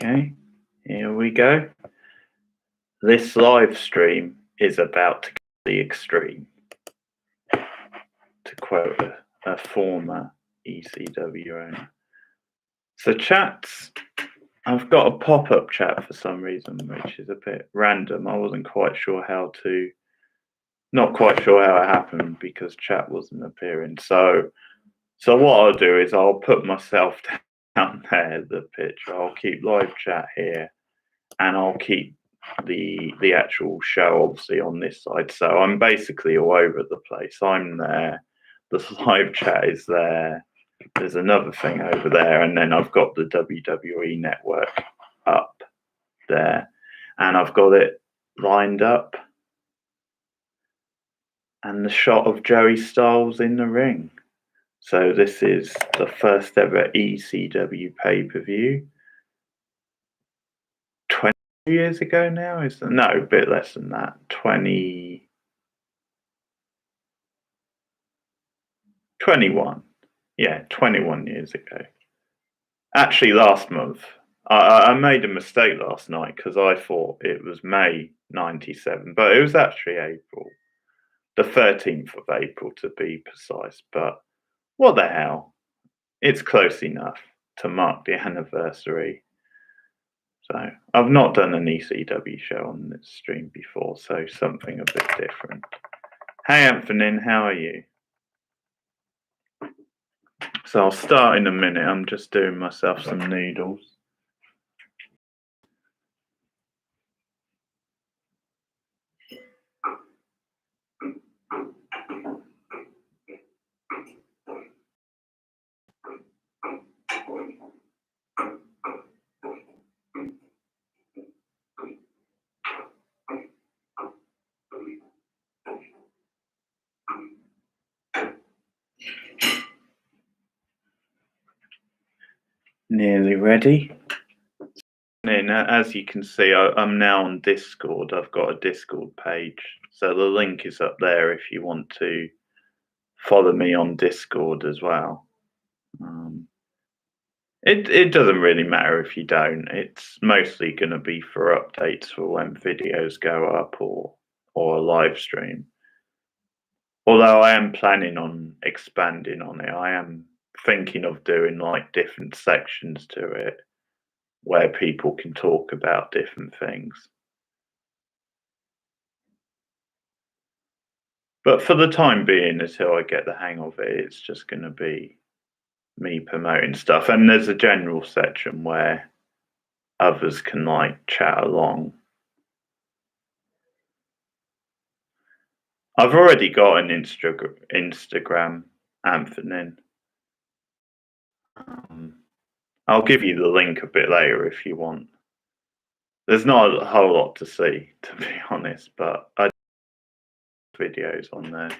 Okay, here we go. This live stream is about to get the extreme, to quote a former ECW owner. So chats, I've got a pop-up chat for some reason, which is a bit random. I wasn't quite sure not quite sure how it happened because chat wasn't appearing. So what I'll do is I'll put myself down there, the picture. I'll keep live chat here, and I'll keep the actual show obviously on this side. So I'm basically all over the place. I'm there, the live chat is there, there's another thing over there, and then I've got the WWE network up there, and I've got it lined up, and the shot of Joey Styles in the ring. So this is the first ever ECW pay-per-view. 20 years ago now? No, a bit less than that. 21. Yeah, 21 years ago. Actually, last month. I made a mistake last night because I thought it was May 97, but it was actually April. The 13th of April to be precise. But what the hell? It's close enough to mark the anniversary. So I've not done an ECW show on this stream before, so something a bit different. Hey Anthony, how are you? So I'll start in a minute. I'm just doing myself some noodles. Nearly ready. And as you can see, I'm now on Discord. I've got a Discord page. So the link is up there if you want to follow me on Discord as well. It doesn't really matter if you don't. It's mostly going to be for updates for when videos go up or a live stream. Although I am planning on expanding on it. I am thinking of doing like different sections to it where people can talk about different things. But for the time being, until I get the hang of it, it's just going to be me promoting stuff. And there's a general section where others can like chat along. I've already got an Instagram, Anthony. I'll give you the link a bit later if you want. There's not a whole lot to see, to be honest, but I do videos on there.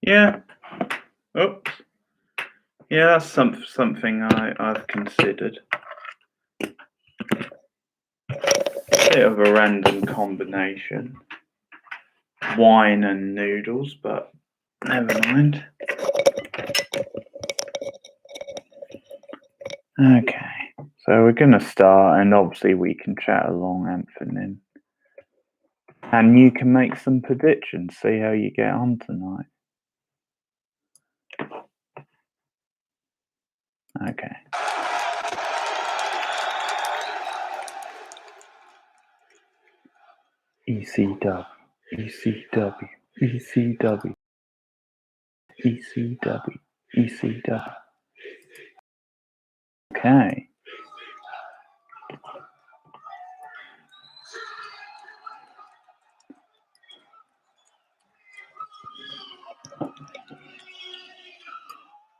Yeah. Oops. Yeah, that's something I've considered. Bit of a random combination. Wine and noodles, but never mind. Okay, so we're gonna start, and obviously we can chat along, Anthony, and you can make some predictions. See how you get on tonight. Okay. ECW, ECW, ECW, ECW, ECW. Okay.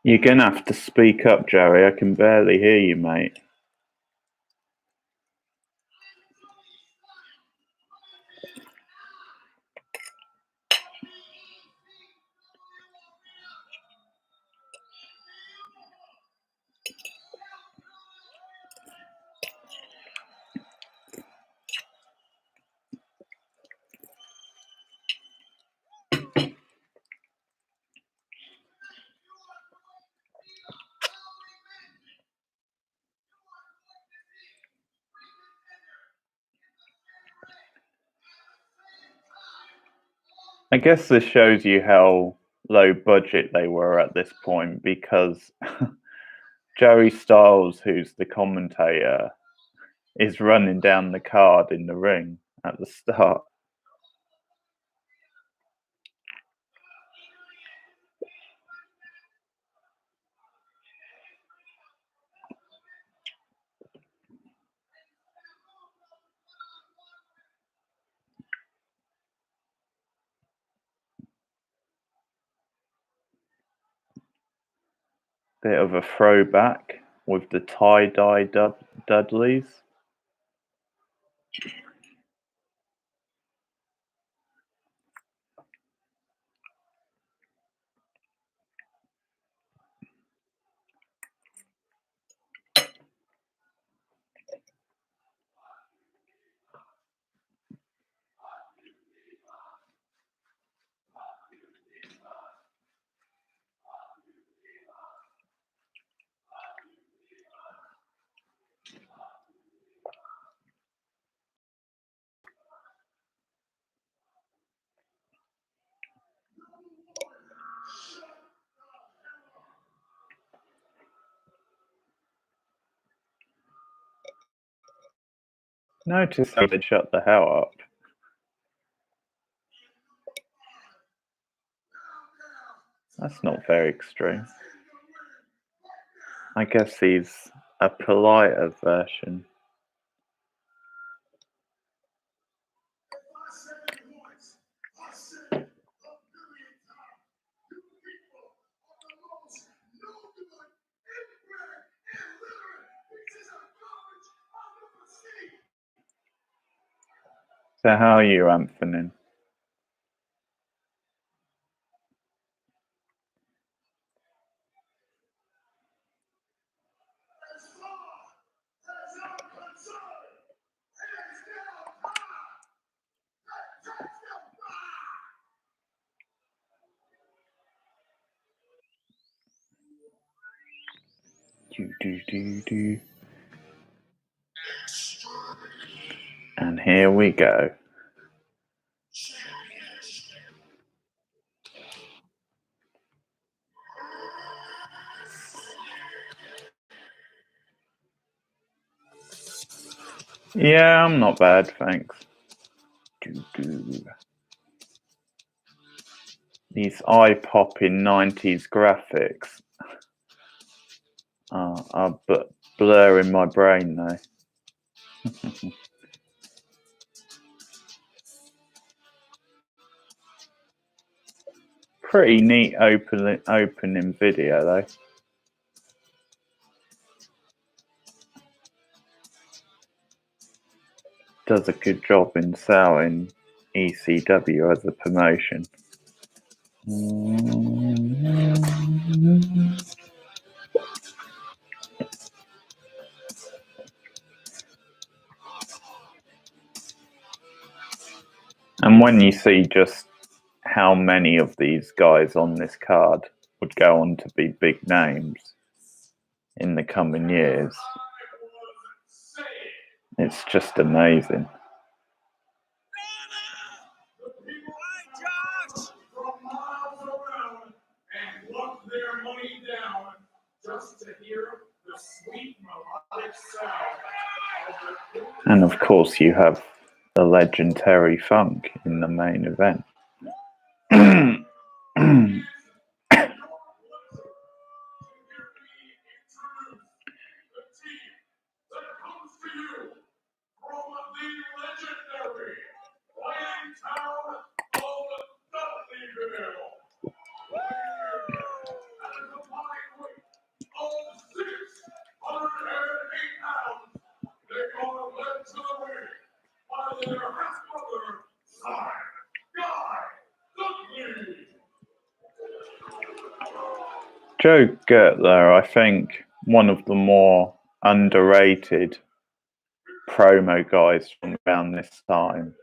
You're gonna have to speak up, Joey. I can barely hear you, mate. I guess this shows you how low budget they were at this point, because Joey Styles, who's the commentator, is running down the card in the ring at the start. Bit of a throwback with the tie-dye Dudleys. Notice how they shut the hell up. That's not very extreme. I guess he's a politer version. So how are you, Anthony? Do. And here we go. Yeah, I'm not bad, thanks. These eye-popping 90s graphics are blurring my brain, though. Pretty neat opening video, though. Does a good job in selling ECW as a promotion. And when you see just how many of these guys on this card would go on to be big names in the coming years, it's just amazing. And of course you have the legendary Funk in the main event. Joe Gertler, I think, one of the more underrated promo guys from around this time.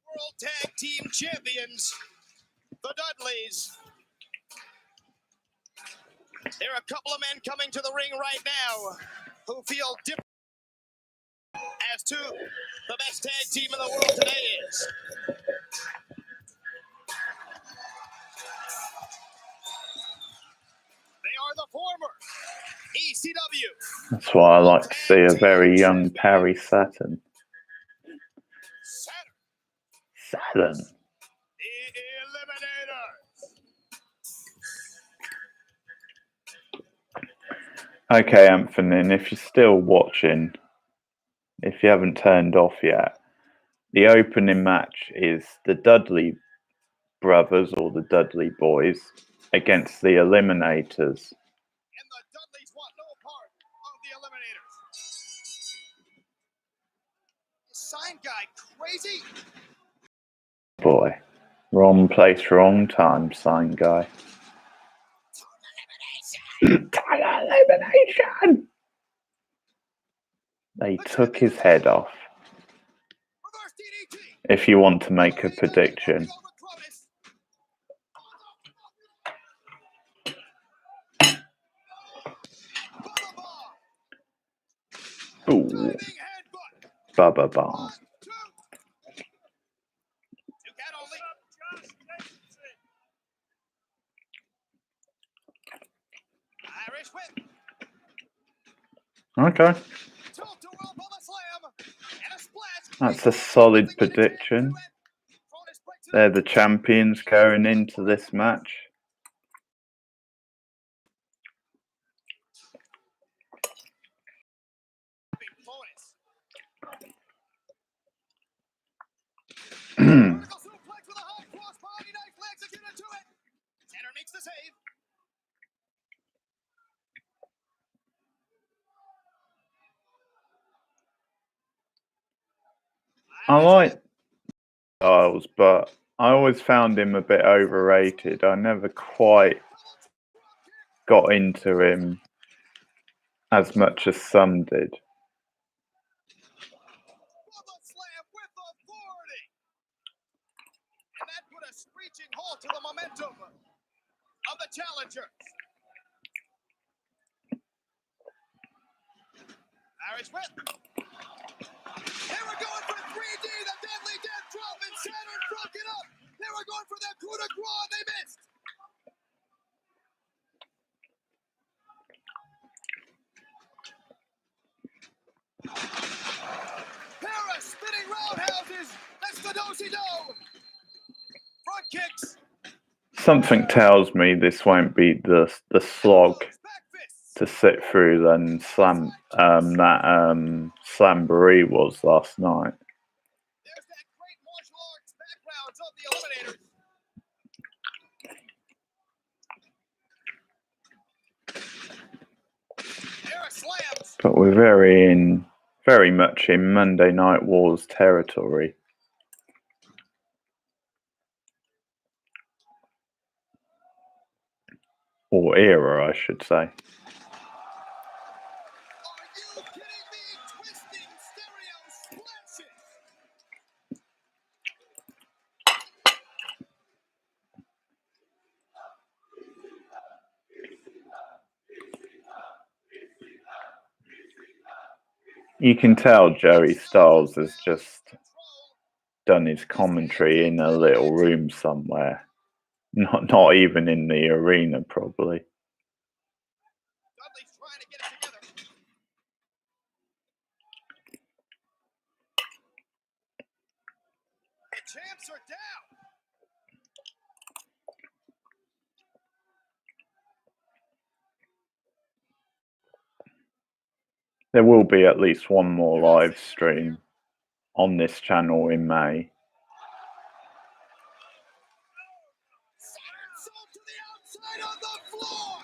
World Tag Team Champions, the Dudleys. There are a couple of men coming to the ring right now who feel different as to the best tag team in the world today is. They are the former ECW. That's why I like to see a very young Perry Saturn. Saturn. The Eliminator. Okay, Anthony, and if you're still watching, if you haven't turned off yet, the opening match is the Dudley brothers or the Dudley boys against the Eliminators. And the Dudleys want no part of the Eliminators. Is Sign Guy crazy? Boy, wrong place, wrong time, Sign Guy. Total elimination! They took his head off. If you want to make a prediction. Ooh. Bubba Bomb. Okay. That's a solid prediction. They're the champions going into this match. I like Styles, but I always found him a bit overrated. I never quite got into him as much as some did. And that put a screeching halt to the momentum of the challengers. Irish whip. They were going for 3D, the deadly death drop, and Saturn broke it up. They were going for the coup de grace, they missed. Paris spinning roundhouses. That's the do-si-do. front kicks. Something tells me this won't be the slog Back fists. to sit through than Slamboree was last night. There's that great martial arts backgrounds of the Eliminators. There are slams. But we're very much in Monday Night Wars territory. Or era, I should say. Are you kidding me? Twisting stereo splashes. You can tell Joey Styles has just done his commentary in a little room somewhere. Not even in the arena, probably. Dudley's trying to get it together. The champs are down. There will be at least one more live stream on this channel in May. Sold to the outside on the floor.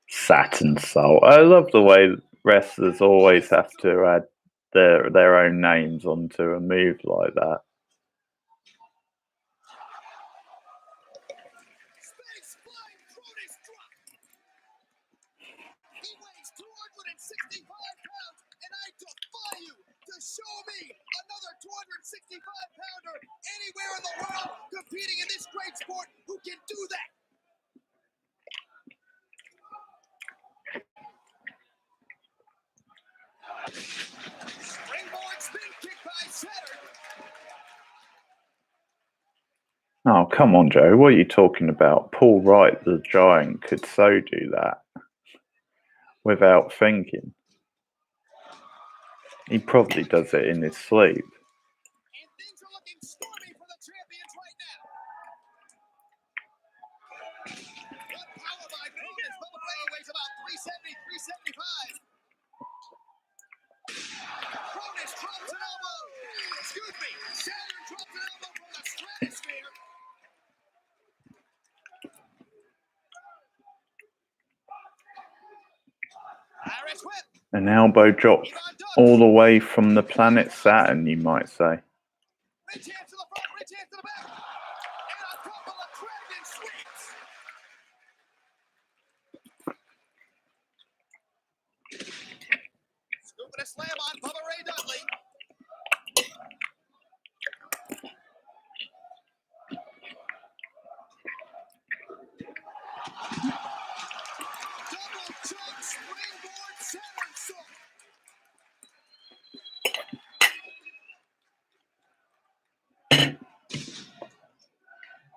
Saturn Soul. I love the way wrestlers always have to add their own names onto a move like that. Space flying Cronus drop. He weighs 265 pounds, and I defy you to show me another 265-pounder anywhere in the world competing in this great sport who can do that. Springboard spin kick by Saturn. Oh, come on, Joe. What are you talking about? Paul Wright, the Giant, could so do that without thinking. He probably does it in his sleep. And things are looking stormy for the champions right now. What power by Cronus? Bubba Ray weighs about 370, 375. Cronus drops an elbow. Excuse me. Saturn drops an elbow from the stratosphere. Irish whip. An elbow drop all the way from the planet Saturn, you might say. Rich hands to the front, rich hands to the back. And a couple of dragon sweeps. Scooping a slam on Bubba Ray Dudley. Double choke springboard Saturn soul.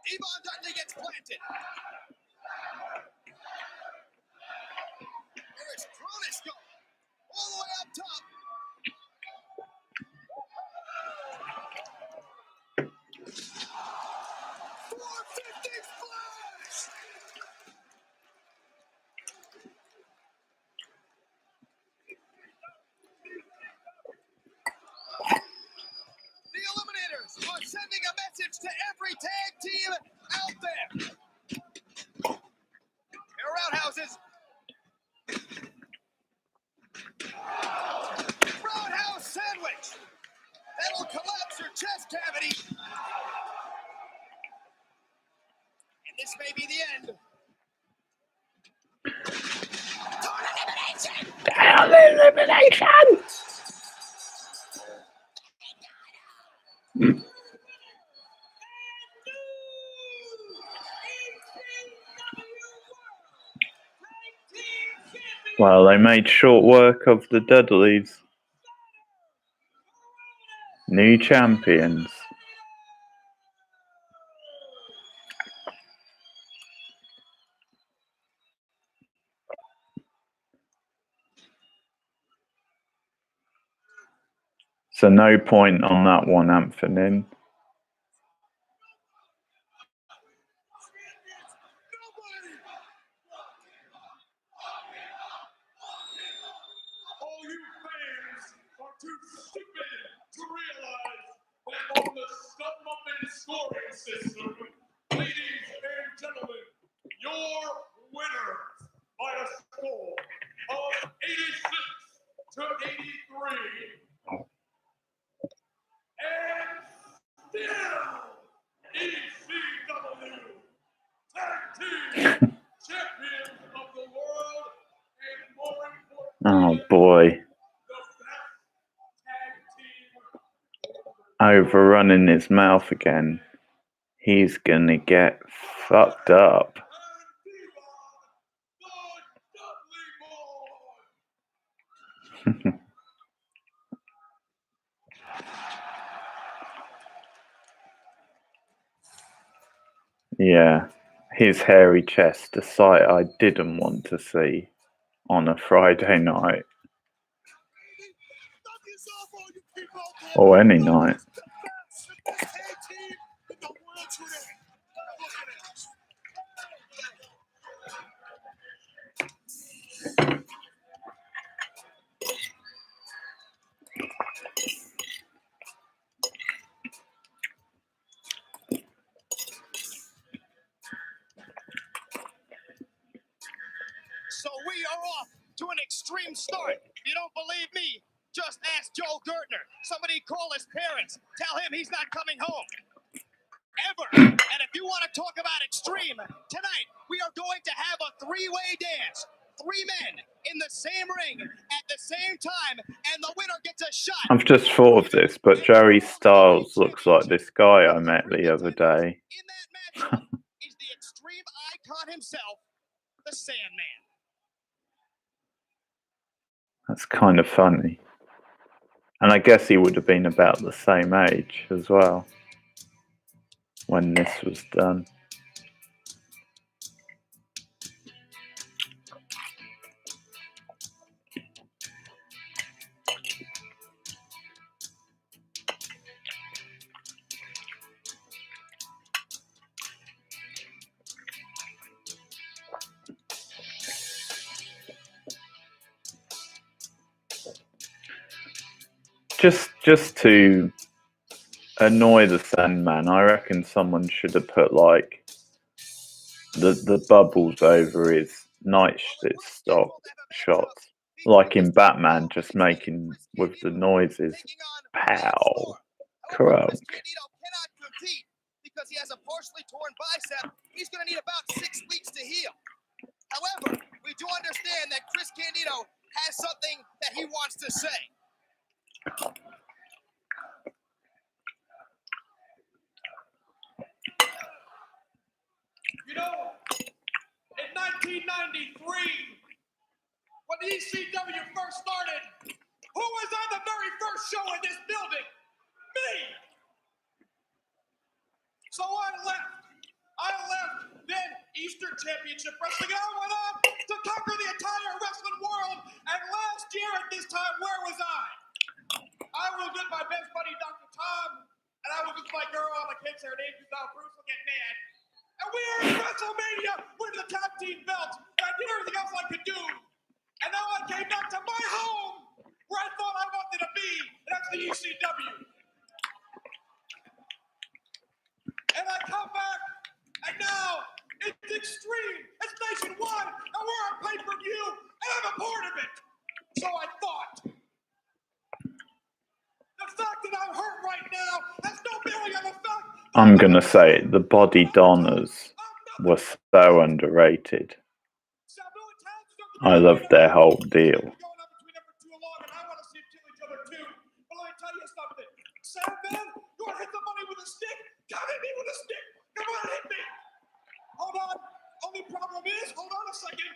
Yvonne Dudley gets planted. There is Cronus going all the way up top. .450 splash. The Eliminators are sending a message to every tag team out there. Their roundhouses. Roundhouse sandwich. That'll collapse your chest cavity. And this may be the end. Total elimination. Well, they made short work of the Dudleys. New champions. So no point on that one, Anthony. system. Ladies and gentlemen, your winners by a score of 86 to 83. And still ECW Tag Team Champions of the world, and more importantly, Oh boy. the best tag team. Overrunning his mouth again. He's gonna get fucked up. Yeah, his hairy chest, a sight I didn't want to see on a Friday night. Or any night. So we are off to an extreme start. If you don't believe me, just ask Joe Gertner. Somebody call his parents. Tell him he's not coming home. Ever. And if you want to talk about extreme, tonight we are going to have a three-way dance. 3 men in the same ring at the same time, and the winner gets a shot. I've just thought of this, but Joey Styles looks like this guy I met the other day. In that matchup is the extreme icon himself, the Sandman. That's kind of funny. And I guess he would have been about the same age as well when this was done. Just to annoy the Sandman, I reckon someone should have put like the bubbles over his night stock shots, like in Batman, just making with the noises. Pow, crunk. Because he has a partially torn bicep, he's going to need about 6 weeks to heal. However, we do understand that Chris Candido has something that he wants to say. You know, in 1993, when ECW first started, who was on the very first show in this building? Me! So I left then Eastern Championship Wrestling, and I went on to conquer the entire wrestling world. And last year at this time, where was I? I was with my best buddy, Dr. Tom, and I was with my girl, all the kids, her name is Bruce will get mad. And we are in WrestleMania with the tag team belt, and I did everything else I could do. And now I came back to my home, where I thought I wanted to be, and that's the ECW. And I come back, and now it's extreme, it's nationwide, and we're on pay-per-view, and I'm a part of it. So I thought, the fact that I'm hurt right now has no bearing on the fact that I'm gonna say the body donners were so underrated. I love their whole deal. Sandman, you want to hit somebody with a stick? Come hit me with a stick. Come on, hit me. Hold on. Only problem is, hold on a second.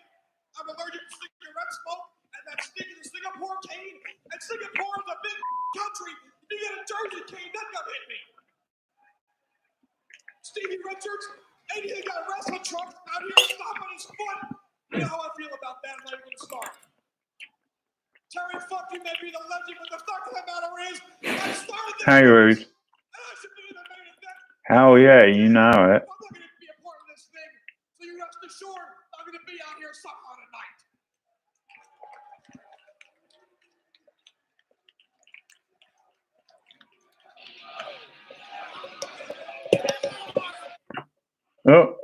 I'm allergic to cigarette smoke, and that stick is a Singapore cane. And Singapore is a big country. If you get a Jersey cane, then come hit me. Stevie Richards, and he got wrestling trunks out here stomping his foot. You know how I feel about that. I'm not even going to start. Terry, fuck you may be the legend, but the fact of the matter is, I started this. Hey, Rude. And I should be in the main event. Hell yeah, you know it. I'm not going to be a part of this thing, so you rest assured I'm going to be out here somehow tonight. Oh,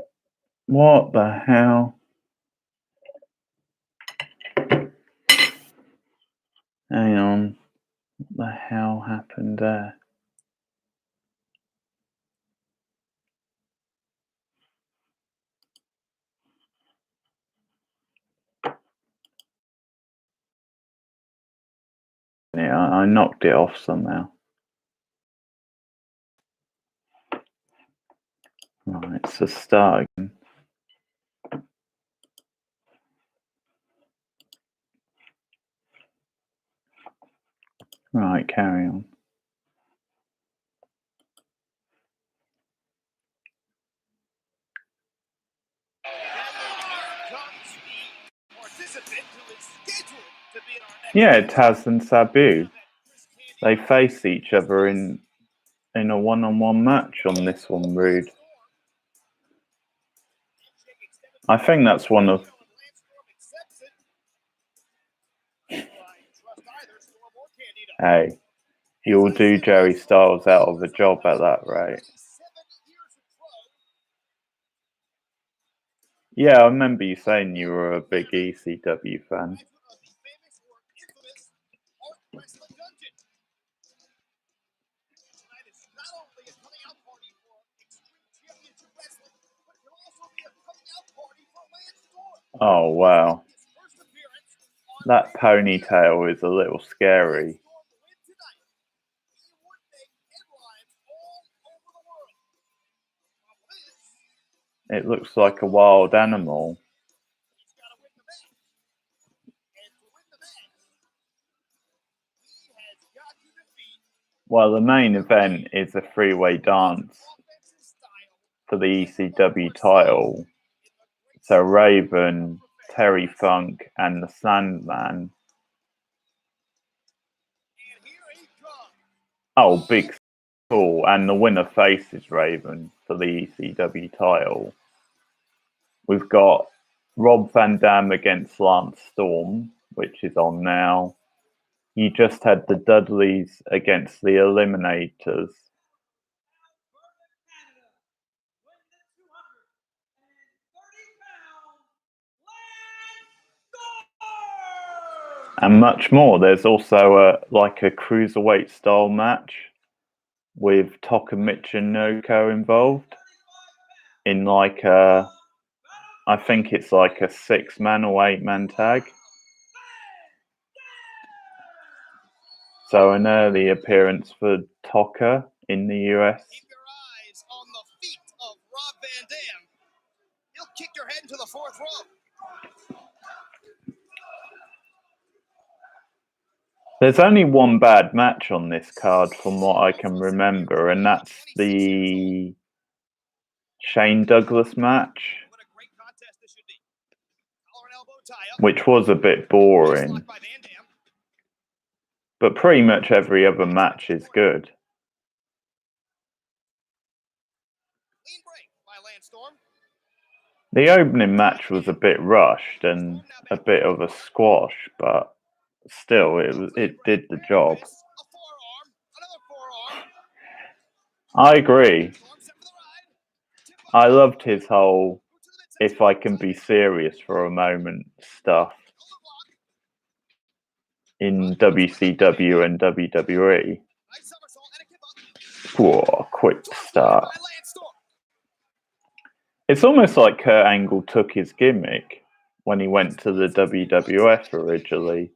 what the hell? Hang on. What the hell happened there? Yeah, I knocked it off somehow. Right, so start again. Right, carry on. Yeah, Taz and Sabu. They face each other in a one-on-one match on this one, Rude. I think that's one of... Hey, you'll do Jerry Styles out of a job at that rate. Yeah, I remember you saying you were a big ECW fan. Oh, wow. That ponytail is a little scary. It looks like a wild animal. Well, the main event is a three-way dance for the ECW title. So Raven, Terry Funk, and the Sandman. Oh, big cool. And the winner faces Raven for the ECW title. We've got Rob Van Dam against Lance Storm, which is on now. You just had the Dudleys against the Eliminators. And much more. There's also a cruiserweight style match with Taka Michinoko involved in I think it's like a 6-man or 8-man tag. So an early appearance for Taka in the US. Keep your eyes on the feet of Rob Van Dam. He'll kick your head into the fourth row. There's only one bad match on this card from what I can remember, and that's the Shane Douglas match, which was a bit boring. But pretty much every other match is good. The opening match was a bit rushed and a bit of a squash, but still, it did the job. I agree. I loved his whole "if I can be serious for a moment" stuff in WCW and WWE. Whoa, quick start. It's almost like Kurt Angle took his gimmick when he went to the WWF originally.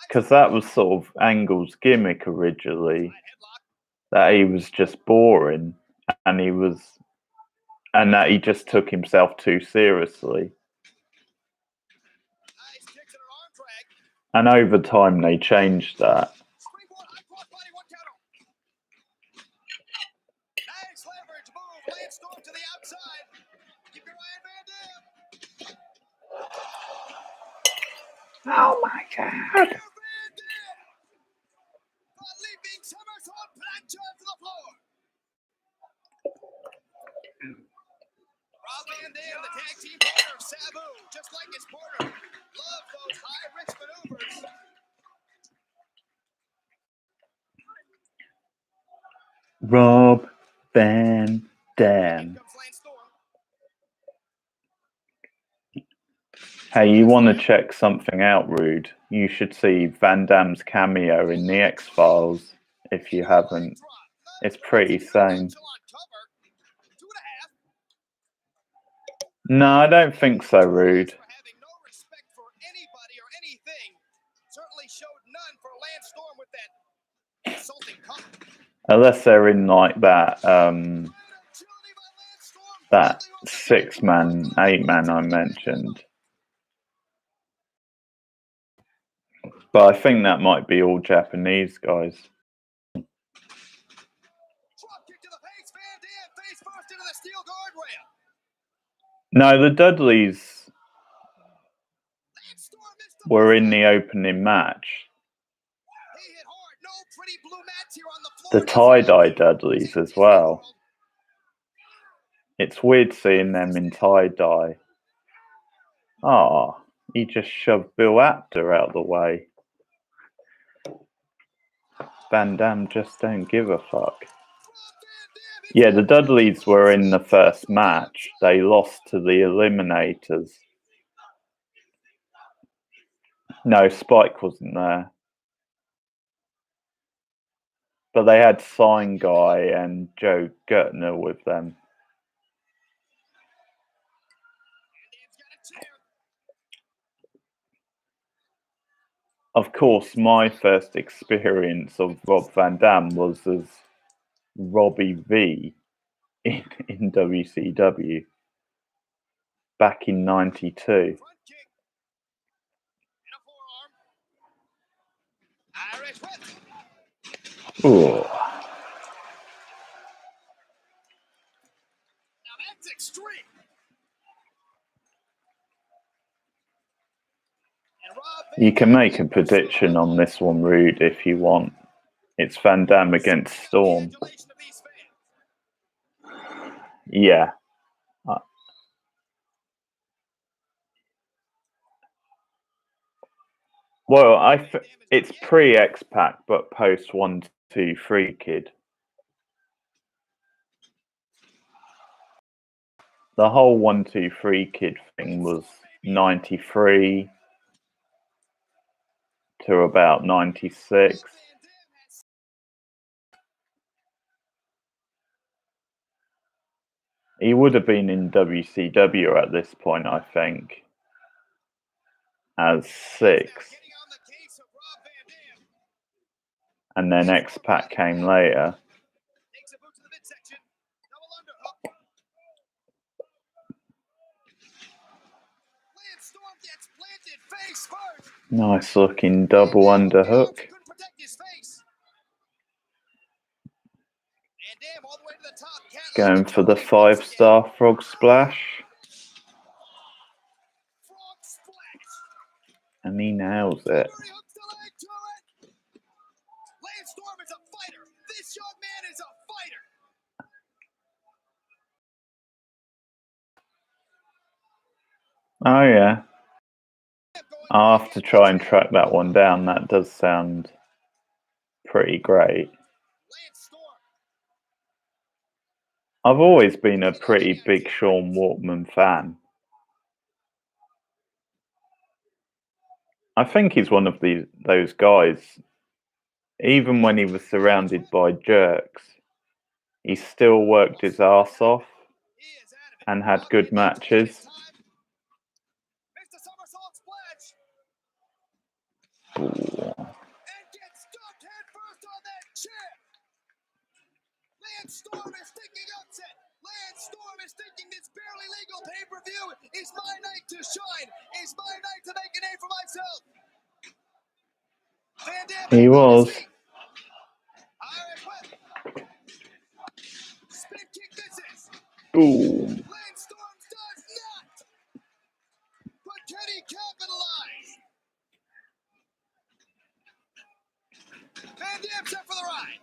Because that was sort of Angle's gimmick originally, that he was just boring and that he just took himself too seriously. And over time they changed that. Oh my God. Rob Van Dam, the tag team partner of Sabu, just like his partner, love those high-risk maneuvers. Rob Van Damn. Comes Lance Storm. Hey, you want to check something out, Rude? You should see Van Damme's cameo in The X-Files, if you haven't. It's pretty sane. No, I don't think so, Rude. Having no respect for anybody or anything. Certainly showed none for Lance Storm with that insulting comment. Unless they're in like that, that 6-man, 8-man I mentioned. But I think that might be all Japanese guys. Drop kick to the face, Van Dam face first into the steel guardrail. No, the Dudleys Lance Storm missed were in the opening match. He hit hard. No pretty blue mats here on the floor. The tie-dye Dudleys as well. It's weird seeing them in tie-dye. Ah, he just shoved Bill Apter out the way. Van Damme just don't give a fuck. Yeah, the Dudleys were in the first match. They lost to the Eliminators. No, Spike wasn't there. But they had Sign Guy and Joe Gertner with them. Of course, my first experience of Rob Van Dam was as Robbie V in WCW back in '92. Ooh. Now that's extreme. You can make a prediction on this one, Rude, if you want. It's Van Dam against Storm. Yeah. Well, it's pre-X-Pac, but post 1, 2, 3 Kid. The whole 1, 2, 3 Kid thing was 93 to about 96. He would have been in WCW at this point, I think, as 6. And then X-Pac came later. Nice looking double underhook. Going for the 5-star frog splash. And he nails it. Lance Storm is a fighter. This young man is a fighter. Oh yeah. I'll have to try and track that one down. That does sound pretty great. I've always been a pretty big Sean Waltman fan. I think he's one of those guys, even when he was surrounded by jerks, he still worked his ass off and had good matches. Ooh. Lance Storm is thinking upset. Lance Storm is thinking this barely legal pay-per-view is my night to shine. It's my night to make a name for myself. Van Dam, He was. Spin kick misses. Ooh. Lance Storm does not. But can he capitalize? Van Dam set for the ride.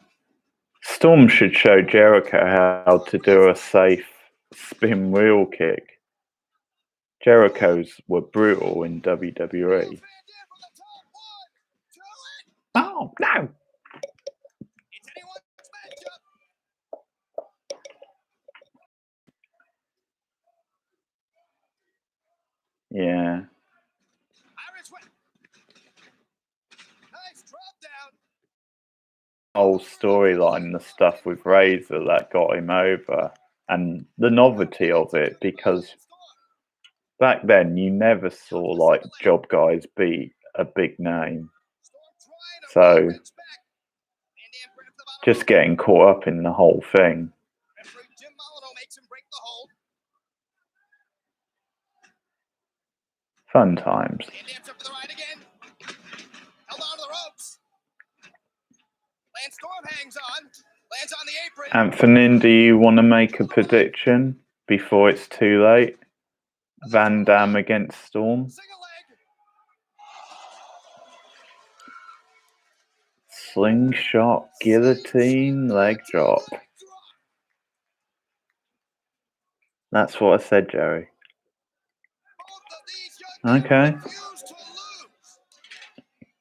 Storm should show Jericho how to do a safe spin wheel kick. Jericho's were brutal in WWE. Oh, no! Yeah. Irish whip. Nice drop down. Whole storyline, the stuff with Razor that got him over, and the novelty of it, because back then you never saw like job guys beat a big name. So just getting caught up in the whole thing. Fun times. Anthony, do you want to make a prediction before it's too late? Van Dam against Storm? Slingshot, guillotine, leg drop. That's what I said, Jerry. Okay.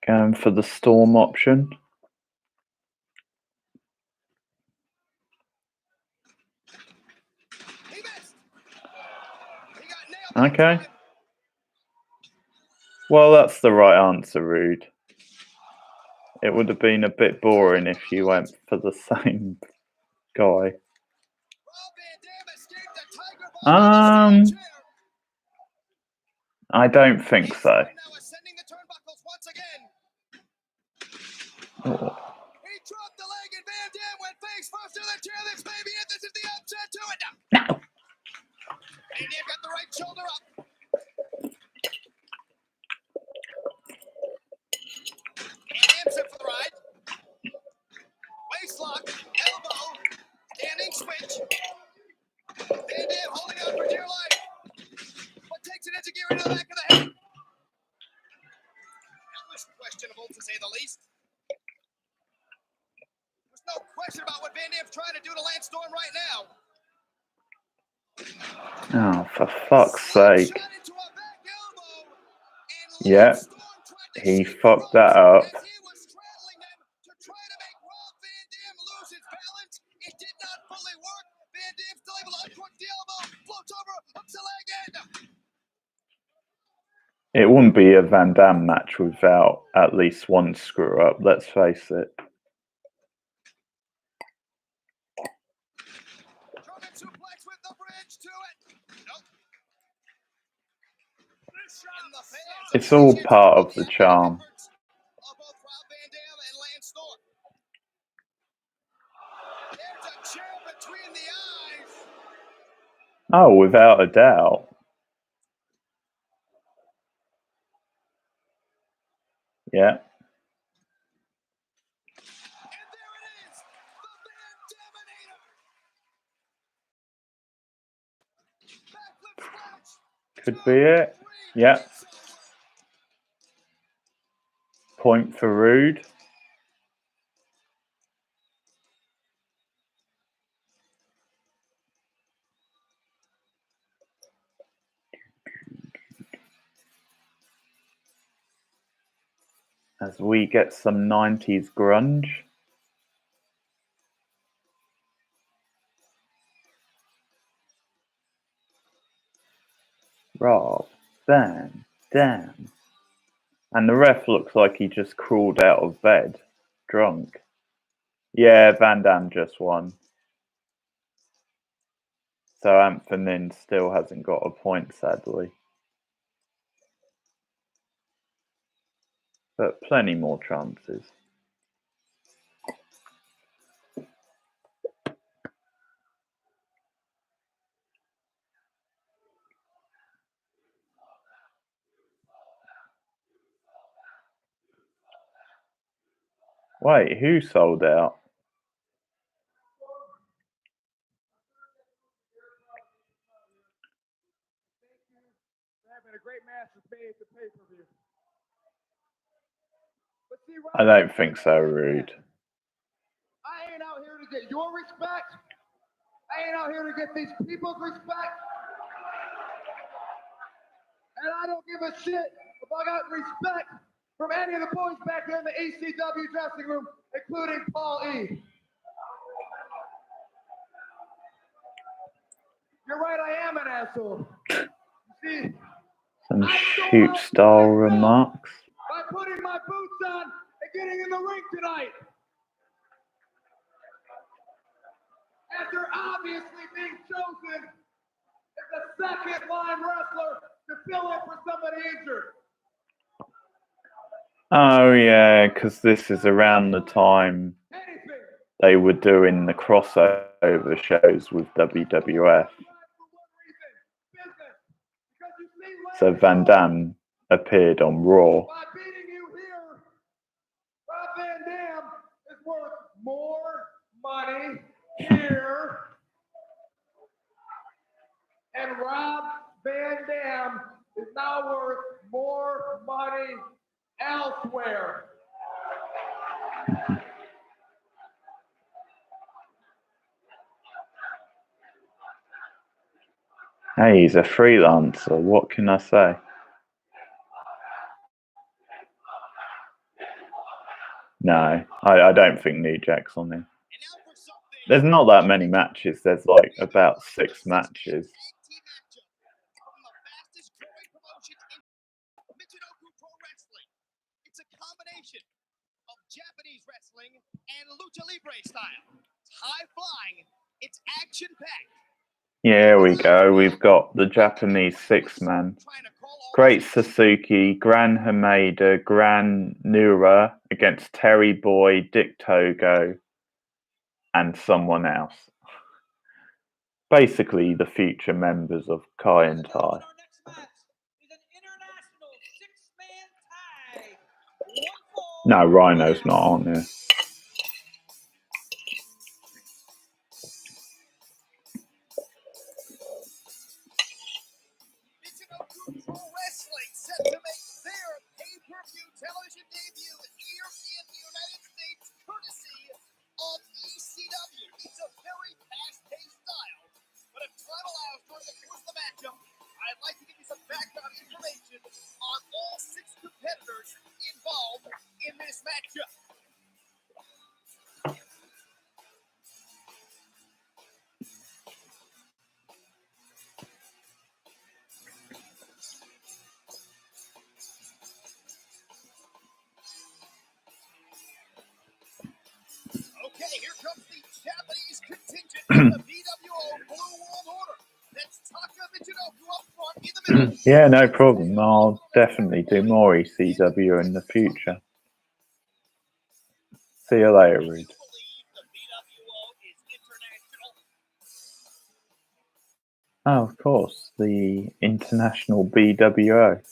Going for the Storm option. Okay. Well, that's the right answer, Rude. It would have been a bit boring if you went for the same guy. I don't think so. Oh. He dropped the leg and Van Dam went face first to the chair. This may be it. This is the upset to it. No. Van Dam got the right shoulder up. Van Dam set for the ride. Waist lock, elbow, standing switch. Van Dam holding on for dear life, but takes it into gear into the back of the head. That was questionable to say the least. There's no question about what Van Dam's trying to do to Lance Storm right now. Oh, for fuck's sake. Yeah, he fucked that up. It wouldn't be a Van Dam match without at least one screw up, let's face it. It's all part of the charm. Oh, without a doubt. Yeah. Could be it. Yeah. Point for Rude. As we get some 90s grunge. Rob Van Dam. And the ref looks like he just crawled out of bed, drunk. Yeah, Van Dam just won. So Anthony still hasn't got a point, sadly. But plenty more chances. Wait, who sold out? I don't think so, Rude. I ain't out here to get your respect. I ain't out here to get these people's respect. And I don't give a shit if I got respect from any of the boys back there in the ECW dressing room, including Paul E. You're right, I am an asshole. See? So Some shoot-style remarks. By putting my boots on and getting in the ring tonight. After obviously being chosen as the second line wrestler to fill in for somebody injured. Oh yeah, because this is around the time they were doing the crossover shows with WWF. So Van Dam appeared on Raw. By beating you here, Rob Van Dam is worth more money here. And Rob Van Dam is now worth more money elsewhere. Hey, he's a freelancer. What can I say? No, I don't think New Jack's on him. There's not that many matches. There's like about 6 matches. It's a combination of Japanese wrestling and lucha libre style. It's high flying. It's action packed. Here we go. We've got the Japanese 6-man. Great Suzuki, Gran Hamada, Gran Nura against Terry Boy, Dick Togo, and someone else. Basically, the future members of Kai and Tai. No, Rhino's not on here. Pro Wrestling set to make their pay-per-view television debut here in the United States, courtesy of ECW. It's a very fast-paced style, but if time allows during the course of the matchup, I'd like to give you some background information on all 6 competitors involved in this matchup. Okay, here comes the Japanese contingent of the BWO Blue World Order. That's Taka Michinoku up front in the middle. Yeah, no problem. I'll definitely do more ECW in the future. See you later, Reed. Oh, of course, the International BWO.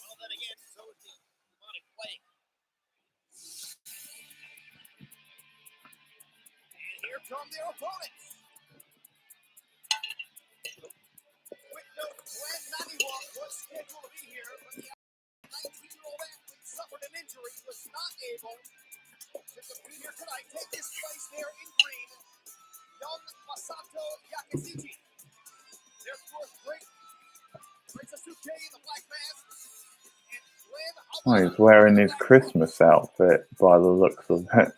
From their opponents. Quick note, Glenn Naniwa was scheduled to be here, but the 19-year-old athlete suffered an injury, was not able to compete here tonight. Take his place there in green, young Masato Yakuzichi. Their fourth great Sasuke in the black mask. And Glenn Oh, he's wearing his Christmas outfit by the looks of it.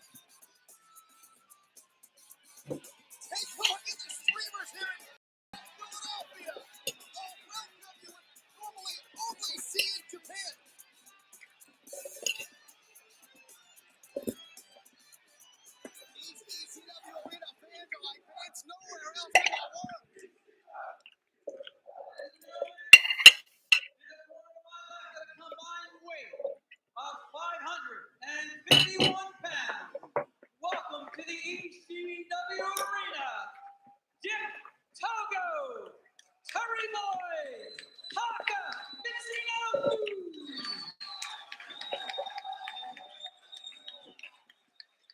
Welcome to the ECW Arena, Dick Togo, Terry Boy, Taka Michinoku.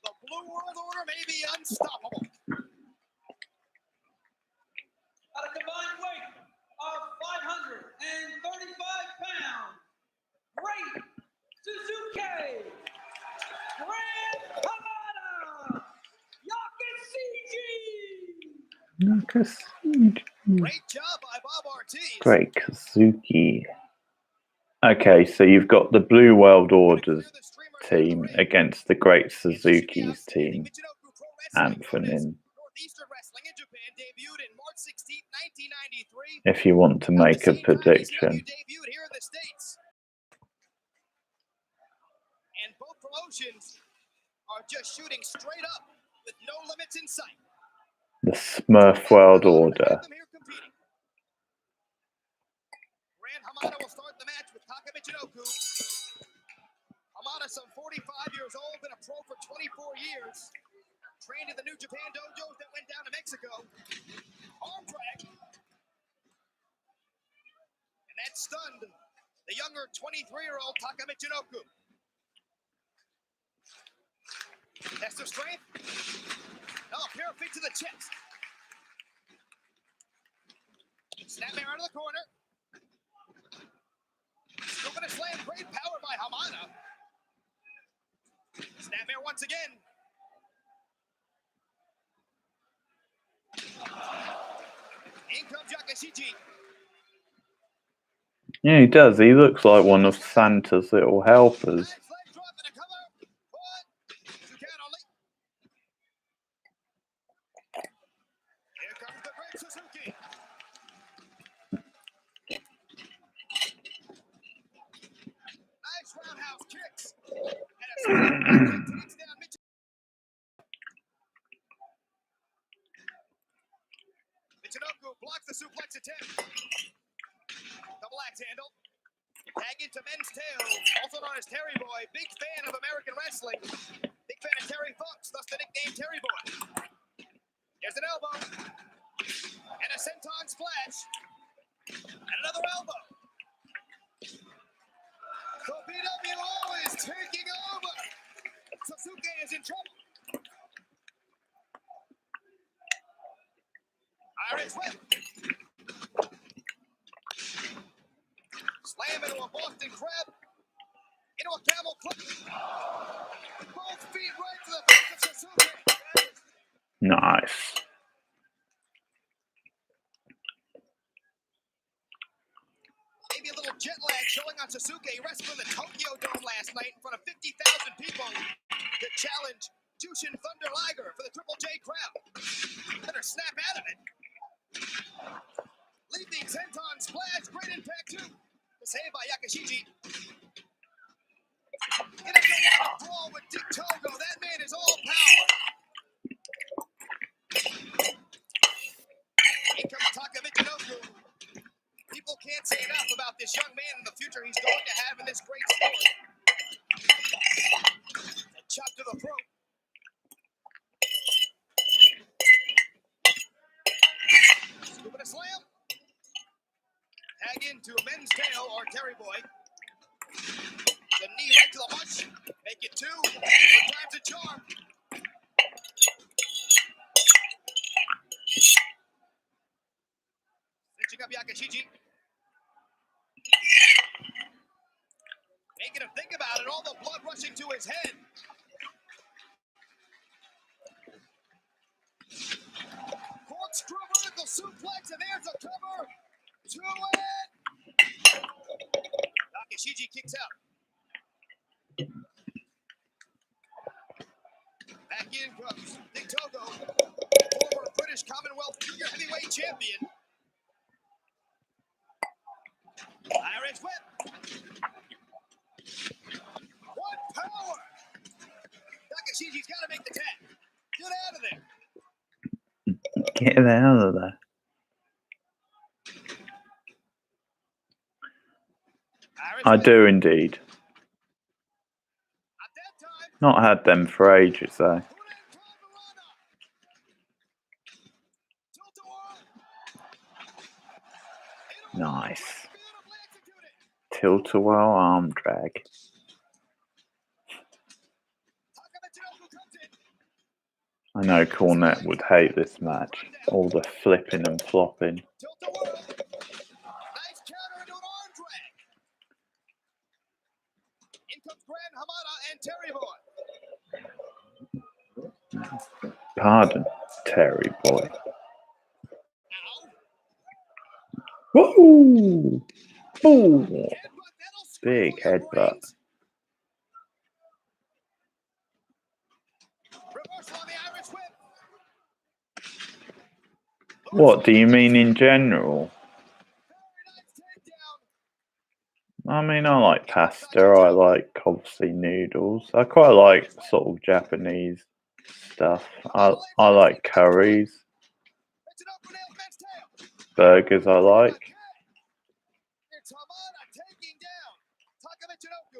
The Blue World Order may be unstoppable. At a combined weight of 535 pounds, Great Suzuki, Grand Hamada, Yakasuji. Great job by Bob Ortiz. Great Kazuki. Okay, so you've got the Blue World Order's team against the Great Suzuki's team. Anthony. If you want to make a prediction. promotions are just shooting straight up with no limits in sight. The Smurf World Order. Grand Hamada will start the match with Taka Michinoku. Hamada, some 45 years old, been a pro for 24 years. Trained in the New Japan dojos that went down to Mexico. Arm drag. And that stunned the younger 23-year-old Taka Michinoku. Test of strength. Oh, pair of feet to the chest. Snapmare out of the corner. Scoop and a slam. Great power by Hamada. Snapmare once again. In comes Yakashiji. Yeah, he does. He looks like one of Santa's little helpers. Nice leg drop and a cover. One, two count only. Here comes the great Suzuki. Nice roundhouse kicks. And a kick takes down Michinoku blocks the suplex attempt. Double axe handle. Tag into men's tail, also known as Terry Boy. Big fan of American wrestling. Big fan of Terry Funks, thus the nickname Terry Boy. Here's an elbow. And a senton splash. And another elbow. So BWO is taking over. Suzuki is in trouble. Irish whip. Slam into a Boston Crab. Into a camel clutch. Both feet right to the face of Suzuki. Nice. Maybe a little jet lag showing on Suzuki. He wrestled in the Tokyo Dome last night in front of 50,000 people to challenge Jushin Thunder Liger for the Triple J crowd. Better snap out of it. Leaping senton splash. Great impact too. Saved by Yakashiji. In a brawl with Dick Togo. That man is all power. In comes Taka Michinoku. People can't say enough about this young man and the future he's going to have in this great sport. A chop to the throat. Scoop and a slam. Tag into a men's tail or Terry Boy. The knee right to the hush. Make it two. Third time's a charm. Stitching up Yakashiji. Making him think about it. All the blood rushing to his head. Corkscrew vertical suplex, and there's a cover. To it. Yakashiji kicks out. Back in comes Dick Togo, former British Commonwealth Junior Heavyweight Champion. Irish whip. What power! Yakashiji's got to make the tag. Get out of there. Get out of there. I do indeed. Not had them for ages though. Nice. Tilt-a-whirl arm drag. I know Cornette would hate this match. All the flipping and flopping. Pardon, Terry Boy. Woo! Ooh! Big headbutt. What do you mean in general? I mean, I like pasta. I like obviously noodles. I quite like sort of Japanese stuff. I like curries, It's an open nail men's tail. burgers. I like. It's Hamada taking down Taka Michinoku.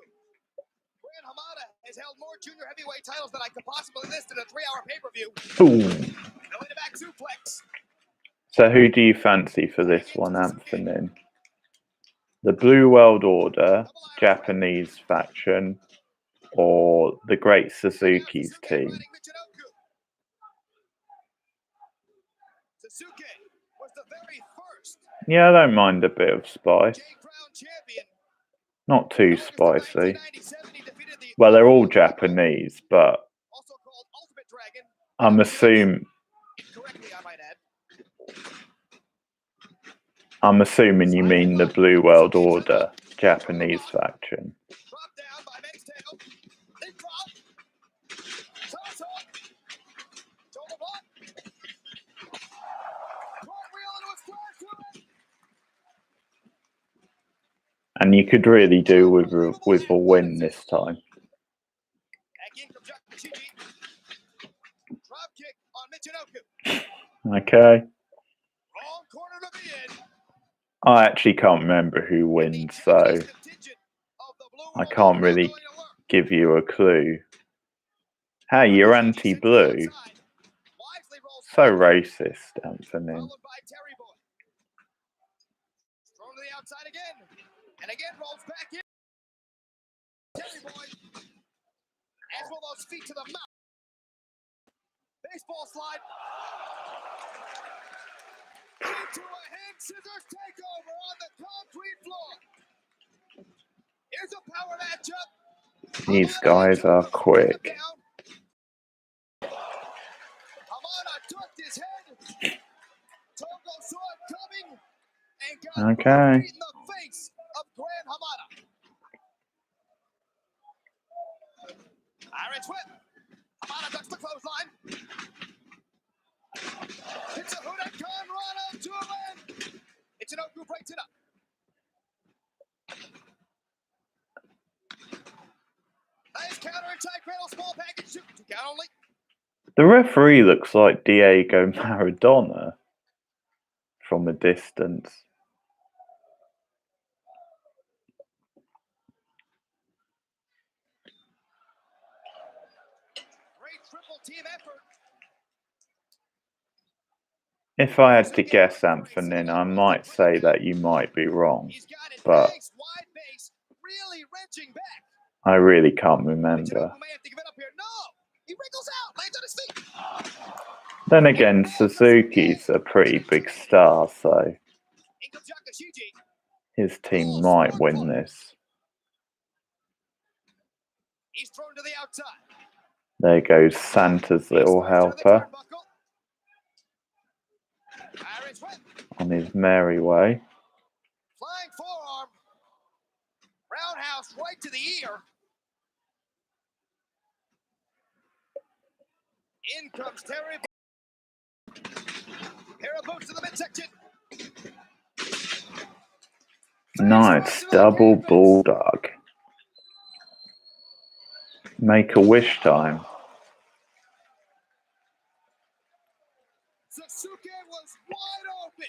Gran Hamada has held more junior heavyweight titles than I could possibly list in a 3-hour pay-per-view. Boom. Belly to back suplex. So, who do you fancy for this one, Anthony? The Blue World Order, Japanese faction, or the Great Suzuki's team? Suzuki was the very first Yeah, I don't mind a bit of spice. Jake Brown champion. Not too August of spicy. 1997, he defeated the Well, they're all Japanese, but also called Ultimate Dragon. I'm Correctly, I might add. assuming you mean the Blue World Order, Japanese faction. Drop down by men's tail. Leap drop. Toss up. Shoulder block. Cartwheel into a splash to it. And you could really do with a win this time. Back in from Jakashiji. Drop kick on Michinoku. Okay. Wrong corner to be in. I actually can't remember who wins, so I can't really give you a clue. Hey, you're anti-blue. So racist, Anthony. Followed by Terry Boy. Thrown to the outside again. And again rolls back in. Terry Boy. As well those feet to the mouth. Baseball slide. Into a hand scissors takeover on the concrete floor. Here's a power matchup. These guys are quick. Hamada ducked his head. Togo saw it coming and got Okay. right in the face of Gran Hamada. Irish whip. Hamada ducks the clothesline. It's a Huracan Rana to a man. It's an Oku breaks it up. Nice counter inside cradle, small package, shoot. 2 count only. The referee looks like Diego Maradona from a distance. Great triple team effort. If I had to guess, Anthony, I might say that you might be wrong, He's got it. but Nice wide base, really wrenching back. I really can't remember. Michinoku may have to give it up here. No! He wriggles out, lands on his feet. Then again, Suzuki's a pretty big star, so In comes Jakashiji. his team might win this. He's thrown to the outside. There goes Santa's little helper Irish whip. on his merry way. Flying forearm. Roundhouse right to the ear. In comes Terry. Pair of boots to the midsection. Nice double bulldog. Make a wish time. Suzuki was wide open.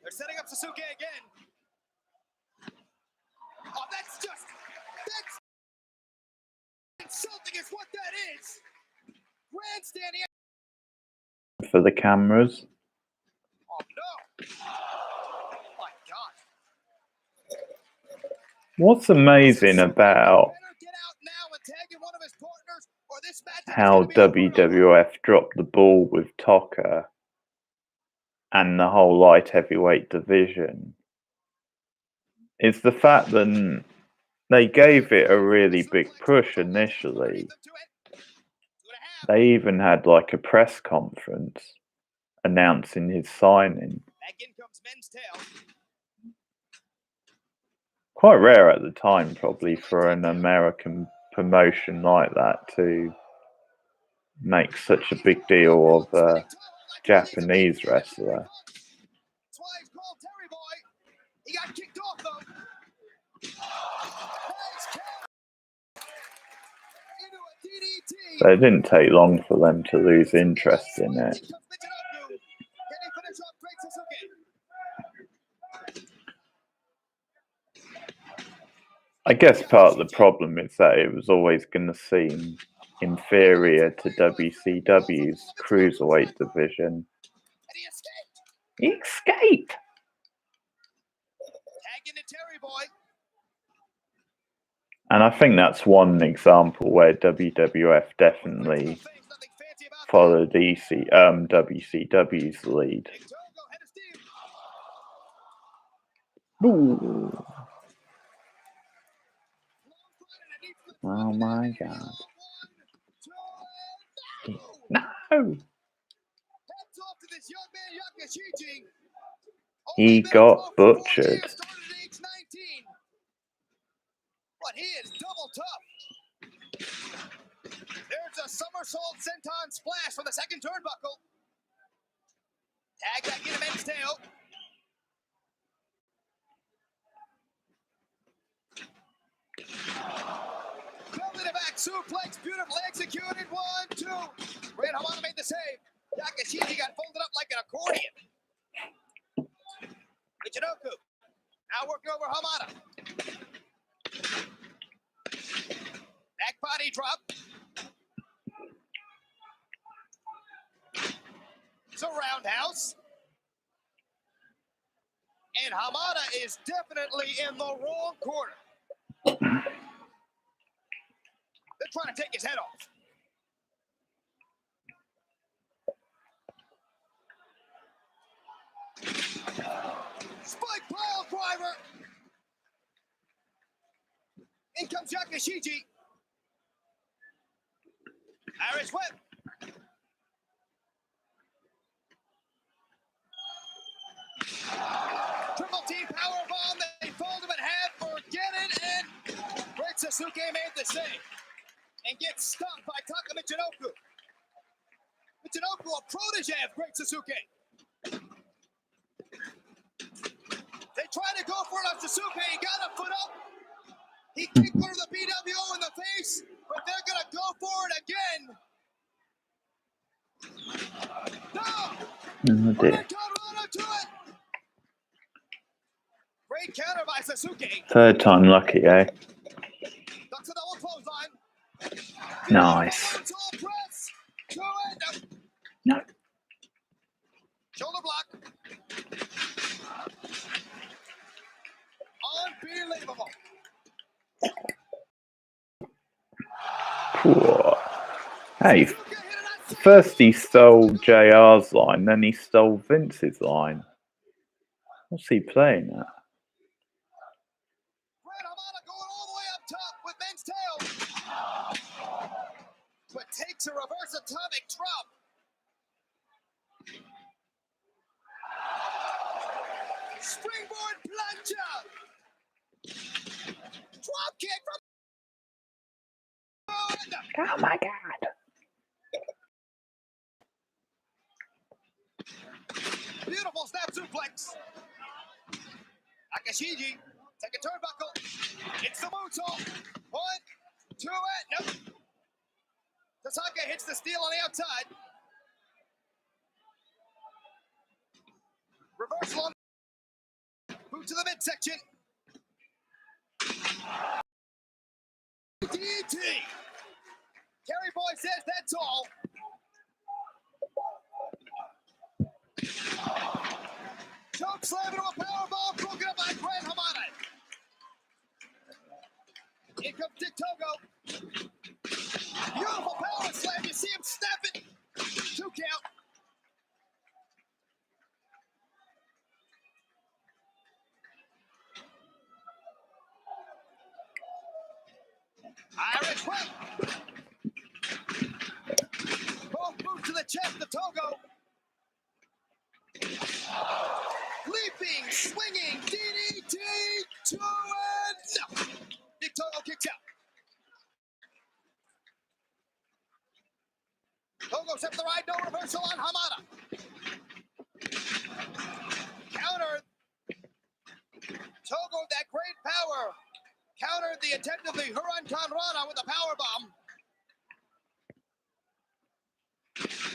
They're setting up Suzuki again. Oh, that's insulting is what that is. Grandstanding. For the cameras. Oh no. Oh my God. What's amazing about how WWF dropped the ball with Tucker and the whole light heavyweight division is the fact that they gave it a really big push initially. They even had like a press conference announcing his signing. Quite rare at the time, probably, for an American promotion like that to make such a big deal of Japanese wrestler. That's why he's called Terry Boy. He got kicked off though. Nice count. Into a DDT. So it didn't take long for them to lose interest in it. Can he finish off Great Suzuki? I guess part of the problem is that it was always going to seem inferior to WCW's cruiserweight division. And he escaped. He escaped! Tag into Terry Boy. And I think that's one example where WWF definitely Nothing fancy about followed WCW's lead. Big Togo, head of steam. Ooh. Oh my god. No! Hats off to this young man, Yakashiji. He Only been got pro for 4 butchered. years, started at age 19. But he is double tough. There's a somersault senton splash from the second turnbuckle. Tag back into men's tail. Belly to back suplex, beautifully executed. 1, 2. Red Hamada made the save. Yakashiji got folded up like an accordion. Michinoku now working over Hamada. Back body drop. It's a roundhouse. And Hamada is definitely in the wrong corner. They're trying to take his head off. Spike pile driver. In comes Yakashiji. Irish whip. Triple T power bomb. They fold him in half. Forget it. And Great Suzuki made the save. And gets stumped by Taka Michinoku. Michinoku, a protege of Great Suzuki. They try to go for it on Suzuki. He got a foot up. He kicked one of the BWO in the face, but they're going to go for it again. No! Oh dear. Colorado to it. Great counter by Suzuki. Third time lucky, eh? Ducks a double clothesline. Nice. Press. To it. No. Shoulder block. Unbelievable. Poor. Hey, first he stole JR's line, then he stole Vince's line. What's he playing at? Red Hamada going all the way up top with men's tail. But takes a reverse atomic drop. Springboard plunger. Drop kick from. Oh my god. Beautiful snap suplex. Akashiji, second turnbuckle. It's the moonsault. 1, 2, and nope. Tasaka hits the steel on the outside. Reversal on. Boot to the midsection. DT. Kerry Boy says that's all. Choke slam into a powerbomb, broken up by Grand Hamada. In comes Dick Togo. Beautiful power slam. You see him snap it. 2 count. Irish whip. Both boots to the chest of Togo. Leaping, swinging, DDT to it. No. Big Togo kicks out. Togo steps the right, no reversal on Hamada. Great power. Countered the attempt of the Hurricane Rana with a power bomb.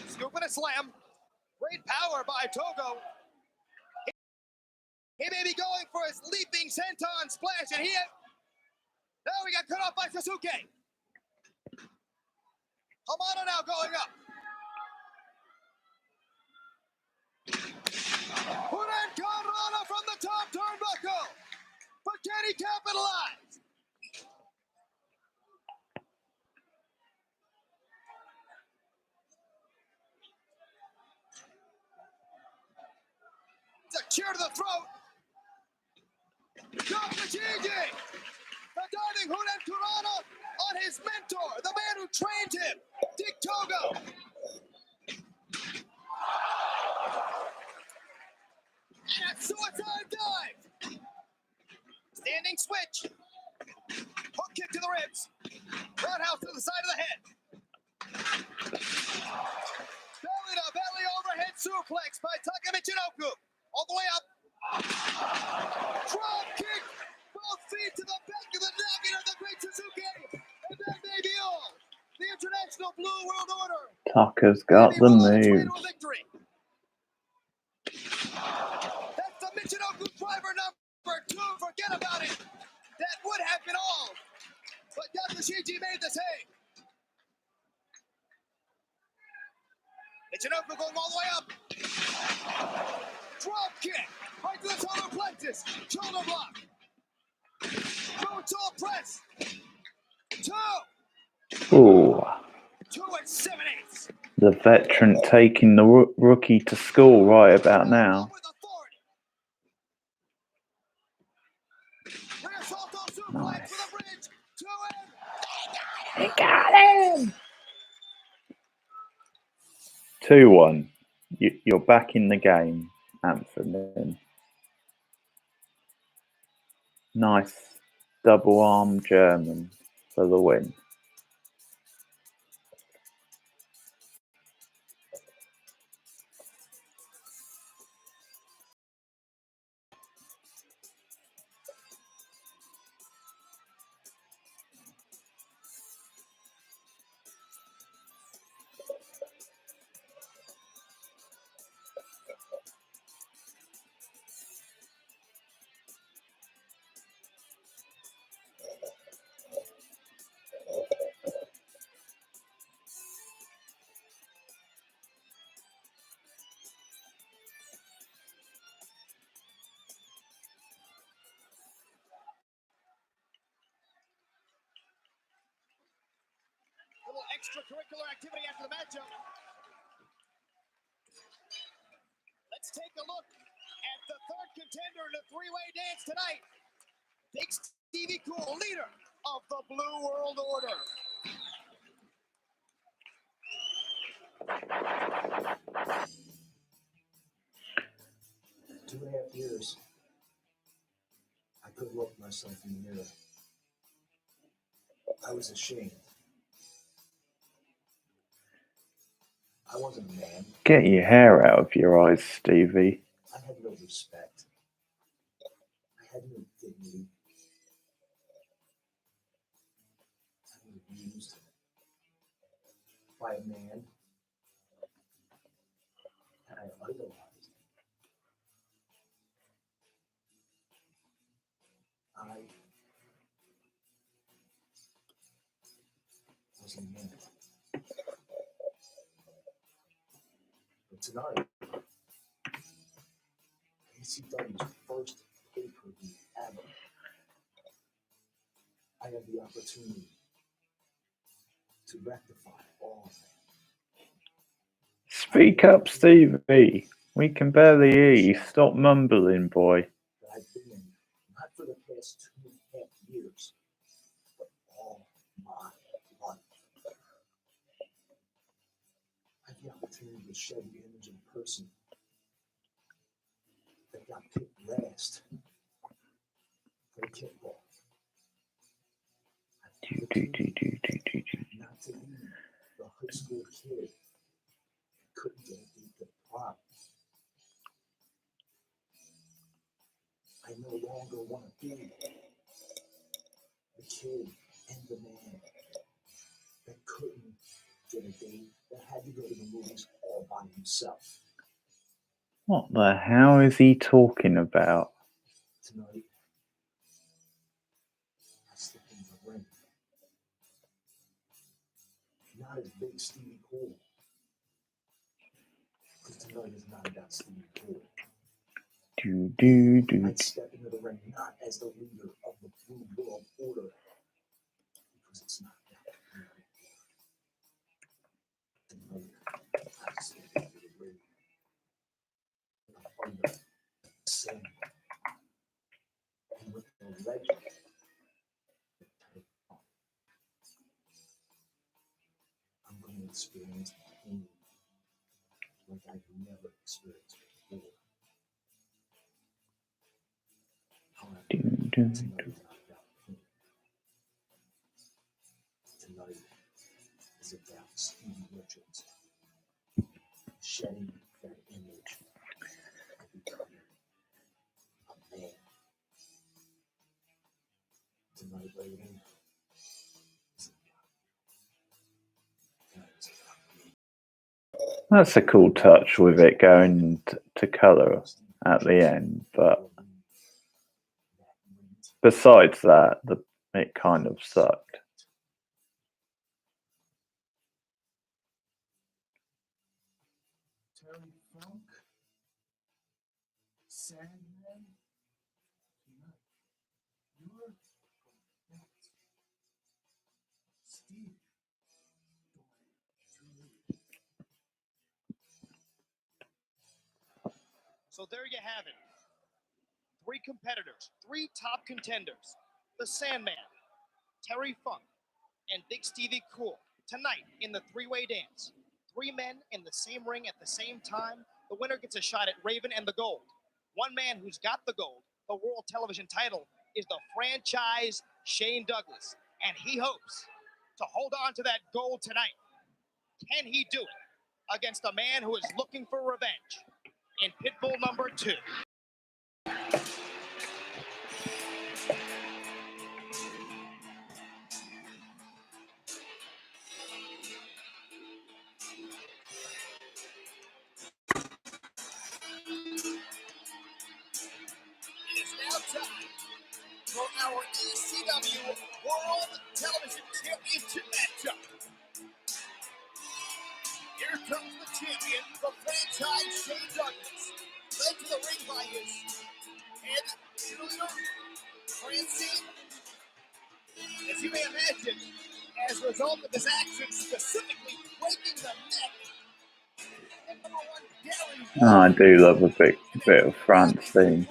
Scoop and a slam. Great power by Togo. He may be going for his leaping senton splash, and he got cut off by Sasuke. Hamada now going up. Hurricane Rana from the top turnbuckle. But can he capitalize? It's a chair to the throat. Gigi! The diving Hurricane Rana on his mentor, the man who trained him, Dick Togo. And a suicide dive. Standing switch. Hook kick to the ribs. Roundhouse to the side of the head. Belly to belly overhead suplex by Taka Michinoku. All the way up. Drop kick. Both feet to the back of the noggin of the great Suzuki. And that may be all. The International Blue World Order. Tucker's got the moves. That's the Michinoku driver number 2. Forget about it. That would have been all. But Yasushiji made the save. Michinoku going all the way up. Drop kick. Right to the solar plexus. Shoulder block. Moonsault press. 2. Ooh. 2 7/8. The veteran taking the rookie to school right about now. Nice. He got him! 2-1. You're back in the game, Anthony. Nice double arm German for the win. Little extracurricular activity after the matchup. Let's take a look at the third contender in the three-way dance tonight. Big Stevie Cool, leader of the Blue World Order. For 2.5 years, I couldn't look myself in the mirror. I was ashamed. I wasn't a man. Get your hair out of your eyes, Stevie. I had no respect. I had no dignity. I was abused by a man that I idolized. I was a man. But tonight, ECW's first pay-per-view ever, I have the opportunity to rectify all of that. Speak up, Stevie. We can barely hear you. Stop mumbling, boy. That I've been in, not for the past 2.5 years, but all my life. I have the opportunity to shed the image of a person that got picked last for the kickball. Not to be the high school kid that couldn't get into the prom. I I no longer want to be the kid and the man that couldn't get a date, that had to go to the movies all by himself. What the hell is he talking about? Tonight, I step in the ring. Not as big Stevie Cool. Because tonight is not about Stevie Cool. I'd step into the ring not as the leader of the Blue World Order. Because it's not that. Tonight, I step into the ring. Under sin. And with the legend. I'm going to experience pain like I've never experienced before. However, tonight is not about pain. Tonight is about Stevie Richards shedding that image of becoming a man. Tonight, lady, is about me. That's a cool touch with it going to colour at the end, but besides that, it kind of sucked. Terry Funk, Sandman, tonight, you're next. Steve, So there you have it. 3 competitors, 3 top contenders. The Sandman, Terry Funk, and Big Stevie Cool. Tonight in the 3-way dance. 3 men in the same ring at the same time. The winner gets a shot at Raven and the gold. One man who's got the gold, the world television title, is the franchise Shane Douglas. And he hopes to hold on to that gold tonight. Can he do it against a man who is looking for revenge in Pitbull number 2? It is now time for our ECW World Television Championship matchup. Here comes the champion, the franchise Shane Douglas, led to the ring by his head cheerleader, Francine. As you may imagine, as a result of his actions, specifically breaking the neck, and number 1, Gary Oh, I do love a bit of Francine.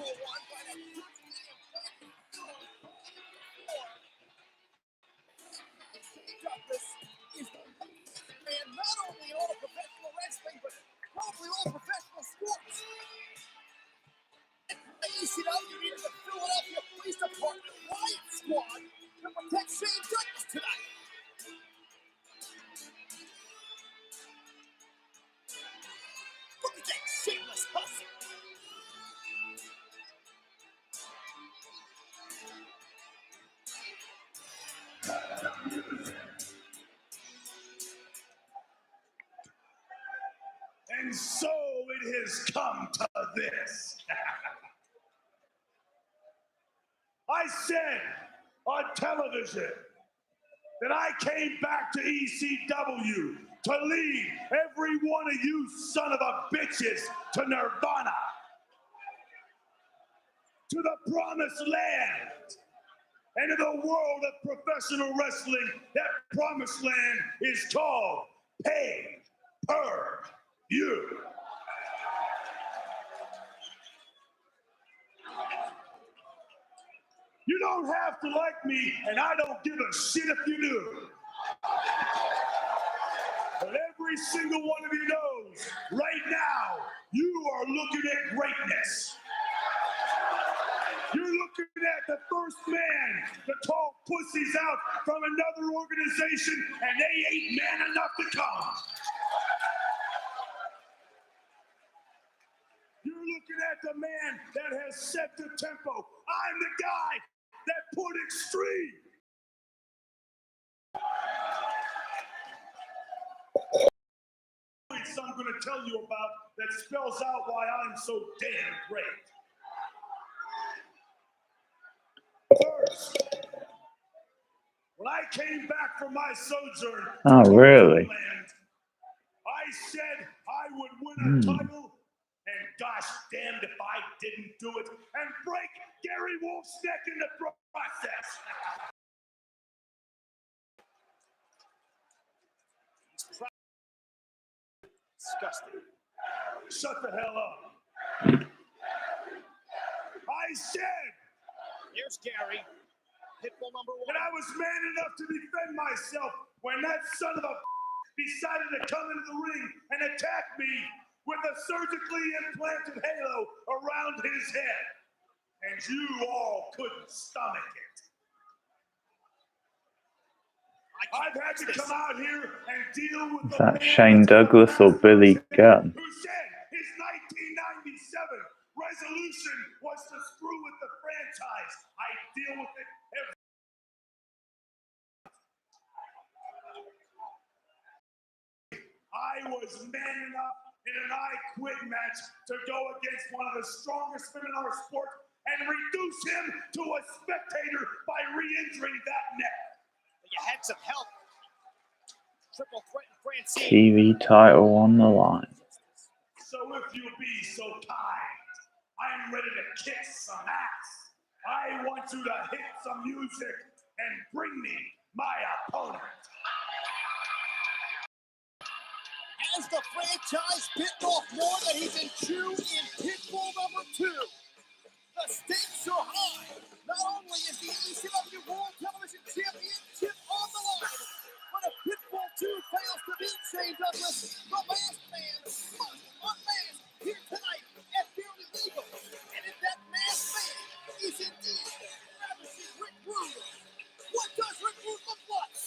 Not only in all professional wrestling, but probably all professional sports. The ECW needed the Philadelphia Police Department riot squad to protect Shane Douglas tonight. Look at that shameless hustle. And so it has come to this. I said on television that I came back to ECW to lead every one of you son of a bitches to Nirvana, to the promised land, and to the world of professional wrestling. That promised land is called pay-per-view. You don't have to like me, and I don't give a shit if you do. But every single one of you knows right now you are looking at greatness. You're looking at the first man to call pussies out from another organization, and they ain't man enough to come. You're looking looking at the man that has set the tempo. I'm the guy that put extreme. I'm going to tell you about that spells out why I'm so damn great. First, when I came back from my sojourn Oh, really? land, I said I would win a title, and gosh damned if I didn't do it and break Gary Wolf's neck in the process. Disgusting. Shut the hell up. I said, Here's Gary. Pitbull number 1. and I was man enough to defend myself when that son of a decided to come into the ring and attack me with a surgically implanted halo around his head. And you all couldn't stomach it. I've had to come out here and deal with Is that Shane Douglas or Billy Gunn? who said his 1997 resolution was to screw with the franchise. I deal with it every I was man enough in an I Quit match to go against one of the strongest men in our sport and reduce him to a spectator by re-injuring that neck. You had some help. Triple threat and Francine. TV title on the line. So if you be so kind, I'm ready to kick some ass. I want you to hit some music and bring me my opponent. As the franchise bitten off more than he can chew in Pitbull number 2. The stakes are high. Not only is the ECW World Television Championship on the line, but if Pitbull 2 fails to beat Shane Douglas, the masked man must unmask here tonight at Barely Legal. And if that masked man is indeed ravishing Rick Rude, what does Rick Rude look like?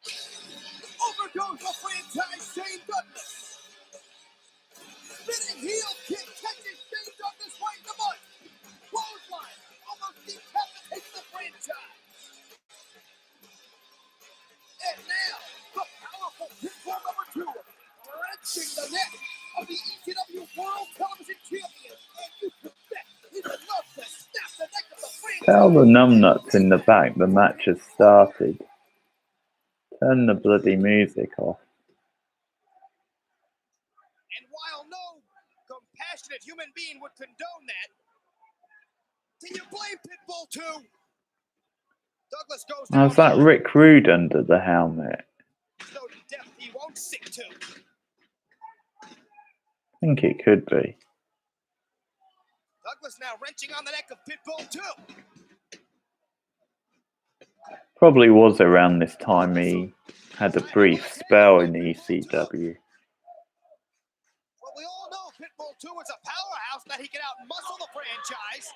Over goes the franchise Shane Douglas. Spinning heel kick catches Shane Douglas right in the butt. Clothesline almost decapitates the franchise. And now, the powerful Pitbull number 2, wrenching the neck of the ECW World Television Champion. And you can bet he would love to snap the neck of the franchise. Tell the numbnuts in the back the match has started. Turn the bloody music off. And while no compassionate human being would condone that, can you blame Pitbull 2? Douglas goes down. How's that Rick Rude under the helmet? So to death he won't sink to. I think it could be. Douglas now wrenching on the neck of Pitbull 2. Probably was around this time he had a brief spell in ECW. Well, we all know Pitbull 2 is a powerhouse that he can out-muscle the franchise.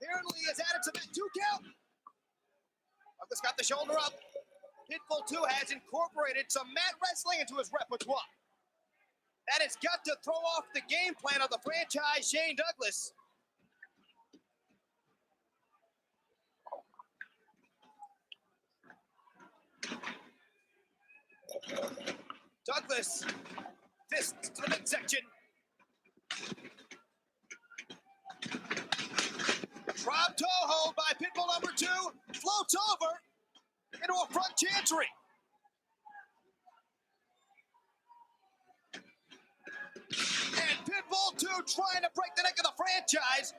Apparently he has added some 2 count. Douglas got the shoulder up. Pitbull 2 has incorporated some mat wrestling into his repertoire. That has got to throw off the game plan of the franchise Shane Douglas. Douglas, fists to the midsection. Drop toe hold by Pitbull number 2. Floats over into a front chancery. And Pitbull 2 trying to break the neck of the franchise.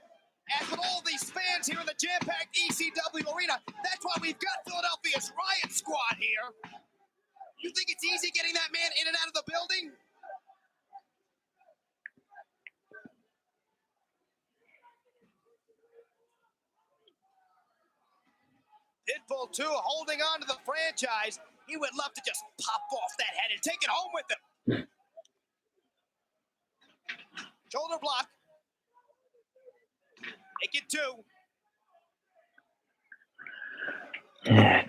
As with all these fans here in the jam-packed ECW arena, that's why we've got Philadelphia's Riot Squad here. You think it's easy getting that man in and out of the building? Pitbull 2 holding on to the franchise. He would love to just pop off that head and take it home with him. Shoulder block. Make it 2. Oh dear.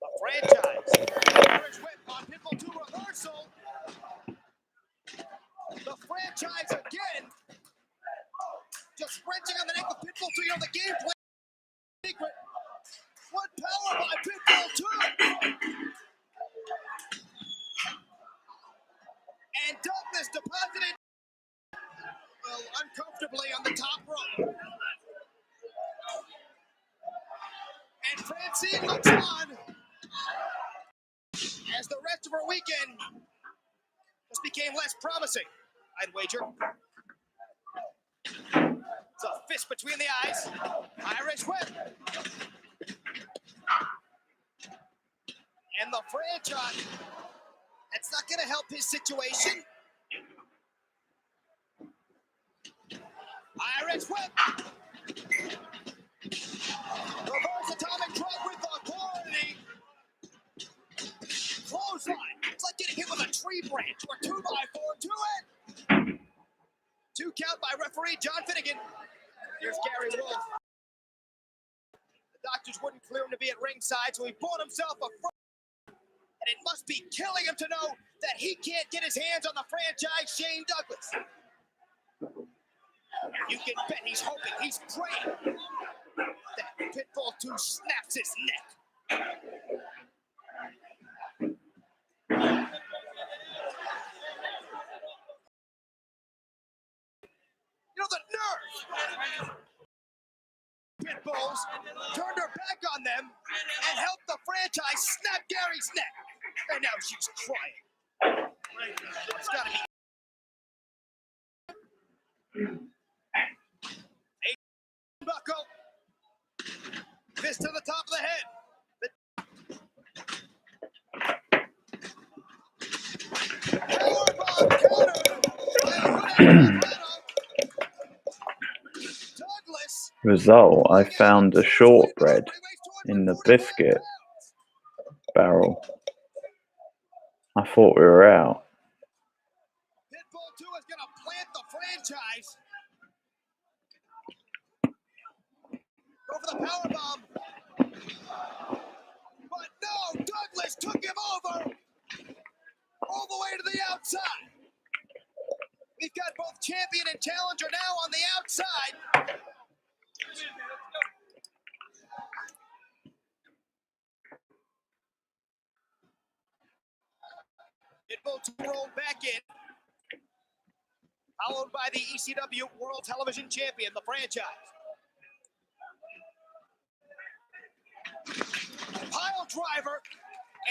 The franchise. Irish whip on Pitbull 2 reversal. The franchise. franchise again. Just wrenching on the neck of Pitbull 2. You know, the game plan secret. What power by Pitbull 2. And Douglas deposited uncomfortably on the top rope. And Francine looks on as the rest of her weekend just became less promising, I'd wager. It's a fist between the eyes. Irish whip. And the franchise, that's not going to help his situation. Irish whip. Reverse atomic drop with authority. Clothesline. It's like getting hit with a tree branch or 2x4 to it. 2 count by referee John Finnegan. Here's Gary Wolf. The doctors wouldn't clear him to be at ringside, so he bought himself a front. And it must be killing him to know that he can't get his hands on the franchise Shane Douglas. You can bet he's hoping, he's praying that Pitbull 2 snaps his neck. You know, the nerve! Pitbulls turned her back on them and helped the franchise snap Gary's neck. And now she's crying. It's gotta be. Buckle. Fist to the top of the head. Powerbomb counter. Douglas. Result, I found a shortbread in the biscuit barrel. I thought we were out. Pitbull 2 is going to plant the franchise. Go for the powerbomb. But no, Douglas took him over. All the way to the outside. We've got both champion and challenger now on the outside. Pitbull 2 rolled back in, followed by the ECW World Television Champion, the franchise. Pile driver,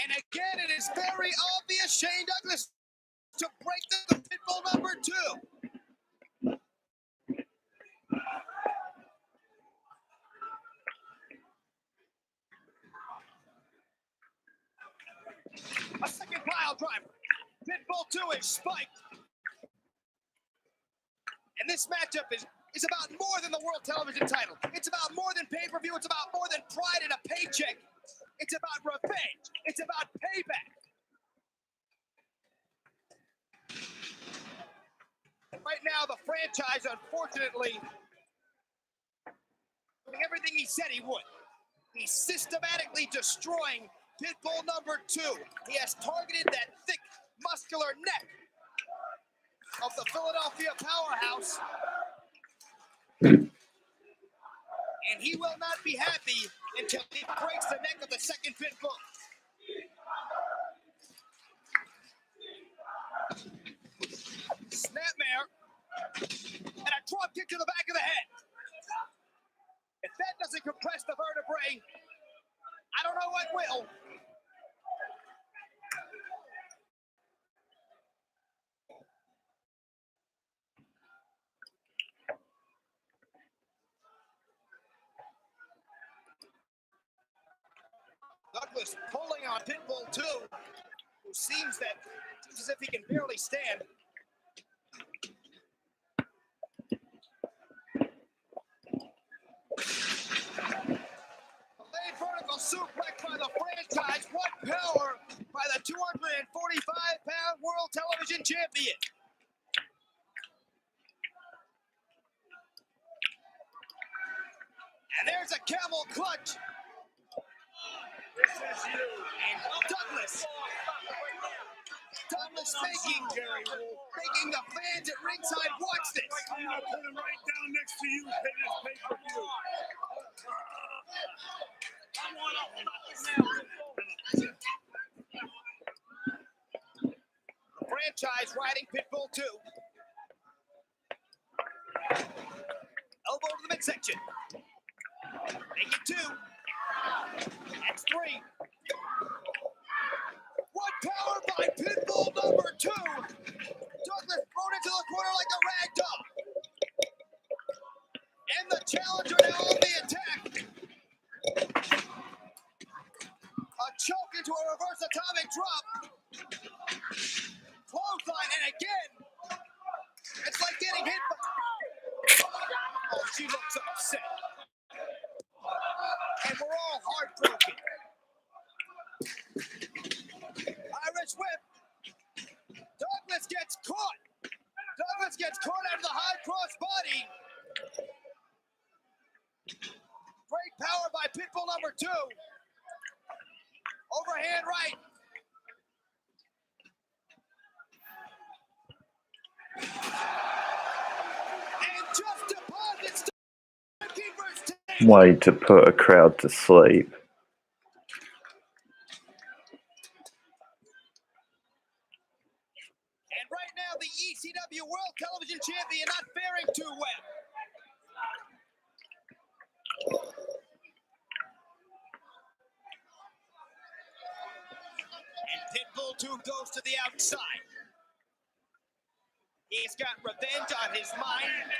and again it is very obvious Shane Douglas to break the Pitbull number 2. A second pile driver. Pitbull 2 is spiked. And this matchup is about more than the World Television title. It's about more than pay-per-view. It's about more than pride and a paycheck. It's about revenge. It's about payback. Right now, the franchise, unfortunately, doing everything he said he would. He's systematically destroying Pitbull number 2. He has targeted that thick, muscular neck of the Philadelphia powerhouse. And he will not be happy until he breaks the neck of the second Pitbull. Snapmare. And a drop kick to the back of the head. If that doesn't compress the vertebrae, I don't know what will. Douglas pulling on Pitbull 2, who seems as if he can barely stand. Delayed vertical suplex by the franchise. What power by the 245-pound World Television Champion. And there's a camel clutch. And Douglas Douglas making the fans at ringside watch this. I'm gonna put him right down next to you. Pay this pay-per-view. Franchise riding Pitbull 2. Elbow to the midsection. Make it 2. That's 3. What power by Pitbull number 2. Douglas thrown into the corner like a rag doll. And the challenger now on the attack. A choke into a reverse atomic drop. Clothesline, and again, it's like getting hit by... Oh, she looks upset. And we're all heartbroken. Irish whip. Douglas gets caught. Douglas gets caught out of the high cross body. Great power by Pitbull number 2. Overhand right. And just deposits the keeper's tank. Way to put a crowd to sleep. And right now, the ECW World Television Champion not faring too well. And Pitbull 2 goes to the outside. He's got revenge on his mind.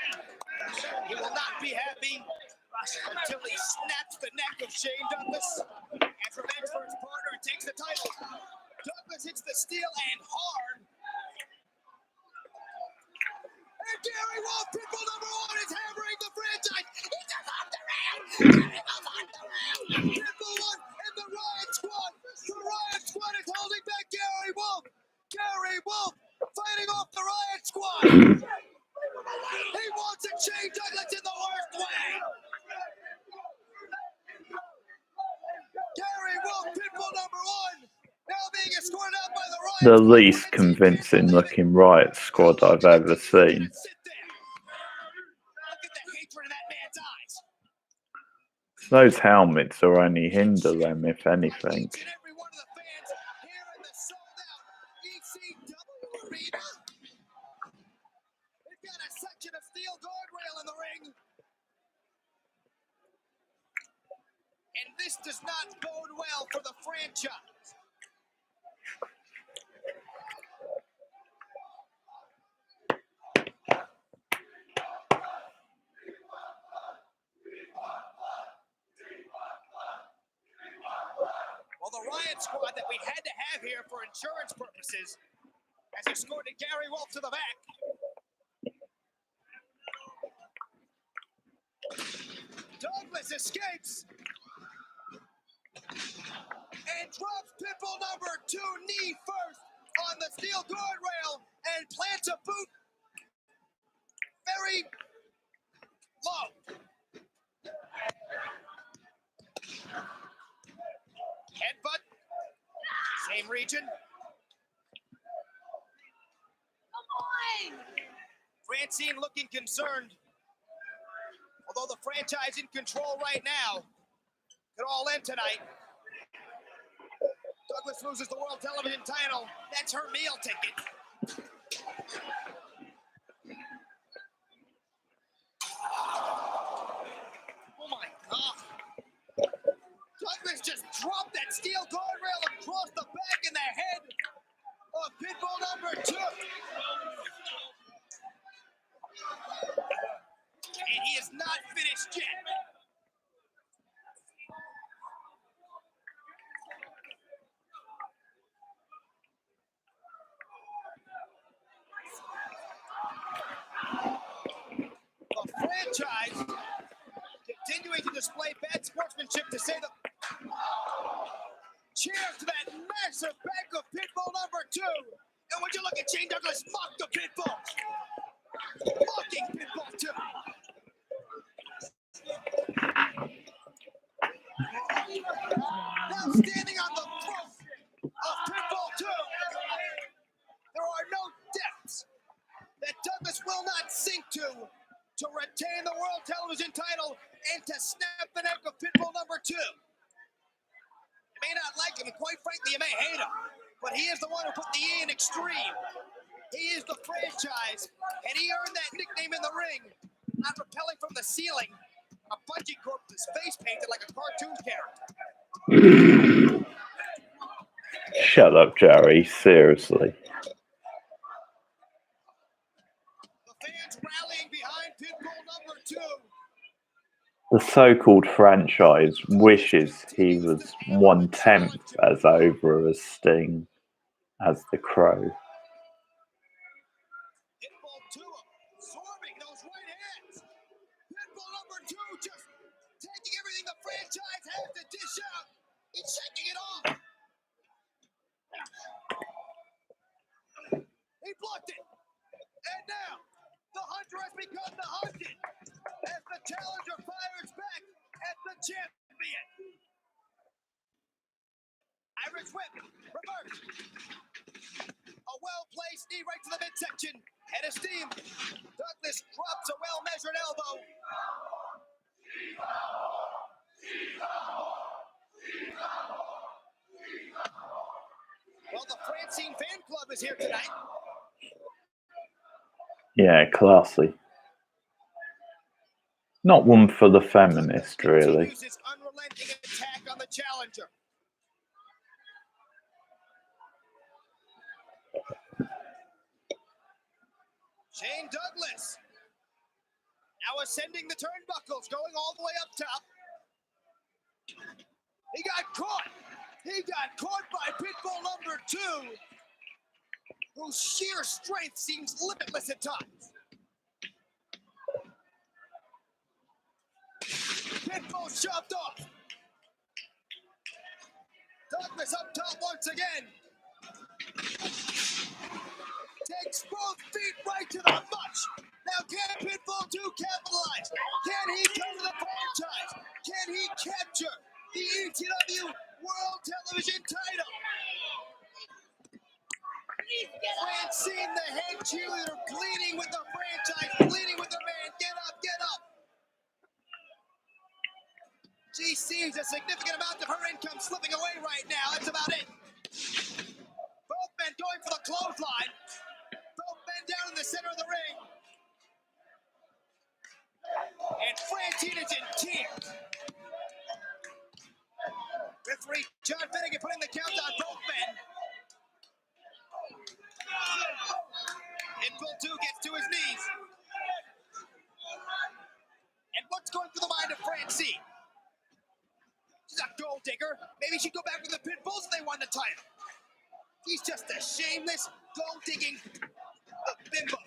He will not be happy until he snaps the neck of Shane Douglas. As revenge for his partner, takes the title. Douglas hits the steel and hard. And Gary Wolf, Pitbull number 1, is hammering the franchise. He goes off the rail. Gary goes off the rail. Pitbull 1 and the Riot Squad. The Riot Squad is holding back Gary Wolf. Gary Wolf fighting off the Riot Squad. He wants to change Douglas in the worst way. Gary Wolf, Pitbull number 1, now being escorted out by the Riot The Squad. least convincing looking Riot Squad I've ever seen. Sit there. Look at the hatred in that man's eyes. Those helmets will only hinder them, if anything. Each and every one of the fans here in the sold-out ECW arena. They've got a section of steel guardrail in the ring. And this does not bode well for the franchise. Well, the Riot Squad that we had to have here for insurance purposes has escorted Gary Wolf to the back. Douglas escapes and drops Pitbull number 2 knee first on the steel guardrail and plants a boot very low. Headbutt, same region. Francine looking concerned. Although the franchise in control right now, could all end tonight. Douglas loses the World Television title. That's her meal ticket. Oh my God. Douglas just dropped that steel guardrail across the back and the head of Pitbull number 2. And he is not finished yet. The franchise continuing to display bad sportsmanship, to say the... Cheers to that massive back of Pitbull number 2. And would you look at Shane Douglas mock the Pitbull? Mocking Pitbull 2. Now standing on the throat of Pitbull 2. that Douglas will not sink to retain the World Television title and to snap the neck of Pitbull number 2. You may not like him, and quite frankly, you may hate him, but he is the one who put the E in extreme. He is the franchise, and he earned that nickname in the ring, not rappelling from the ceiling. A bungee cord with his face painted like a cartoon character. Shut up, Jerry. Seriously. The fans rallying behind Pitbull number 2. The so-called franchise wishes he was 1/10 as over as Sting as the Crow. Pitbull 2 absorbing those right hands. Pitbull number 2 just taking everything the franchise has to dish out. He's shaking it off. He blocked it. And now, the hunter has become the hunted as the challenger fires back at the champion. Irish whip, reverse. A well-placed knee right to the midsection. And esteem. Douglas drops a well-measured elbow. Well, the Francine fan club is here tonight. Yeah, classy. Not one for the feminist, really. Continues his unrelenting attack on the challenger. Shane Douglas now ascending the turnbuckles, going all the way up top. He got caught. He got caught by Pitbull number 2, whose sheer strength seems limitless at times. Pitbull shoved off. Douglas up top once again. Takes both feet right to the mush. Now can Pitbull 2 capitalize? Can he come to the franchise? Can he capture the ECW World Television title? Francine, the head cheerleader, pleading with the franchise, pleading with the man. Get up, get up. She sees a significant amount of her income slipping away right now. That's about it. Both men going for the clothesline. Both men down in the center of the ring. And Francine is in tears. Referee John Finnegan putting the count on both men. Pitbull 2 gets to his knees. And what's going through the mind of Francine? She's a gold digger. Maybe she'd go back with the Pitbulls if they won the title. He's just a shameless, gold-digging bimbo.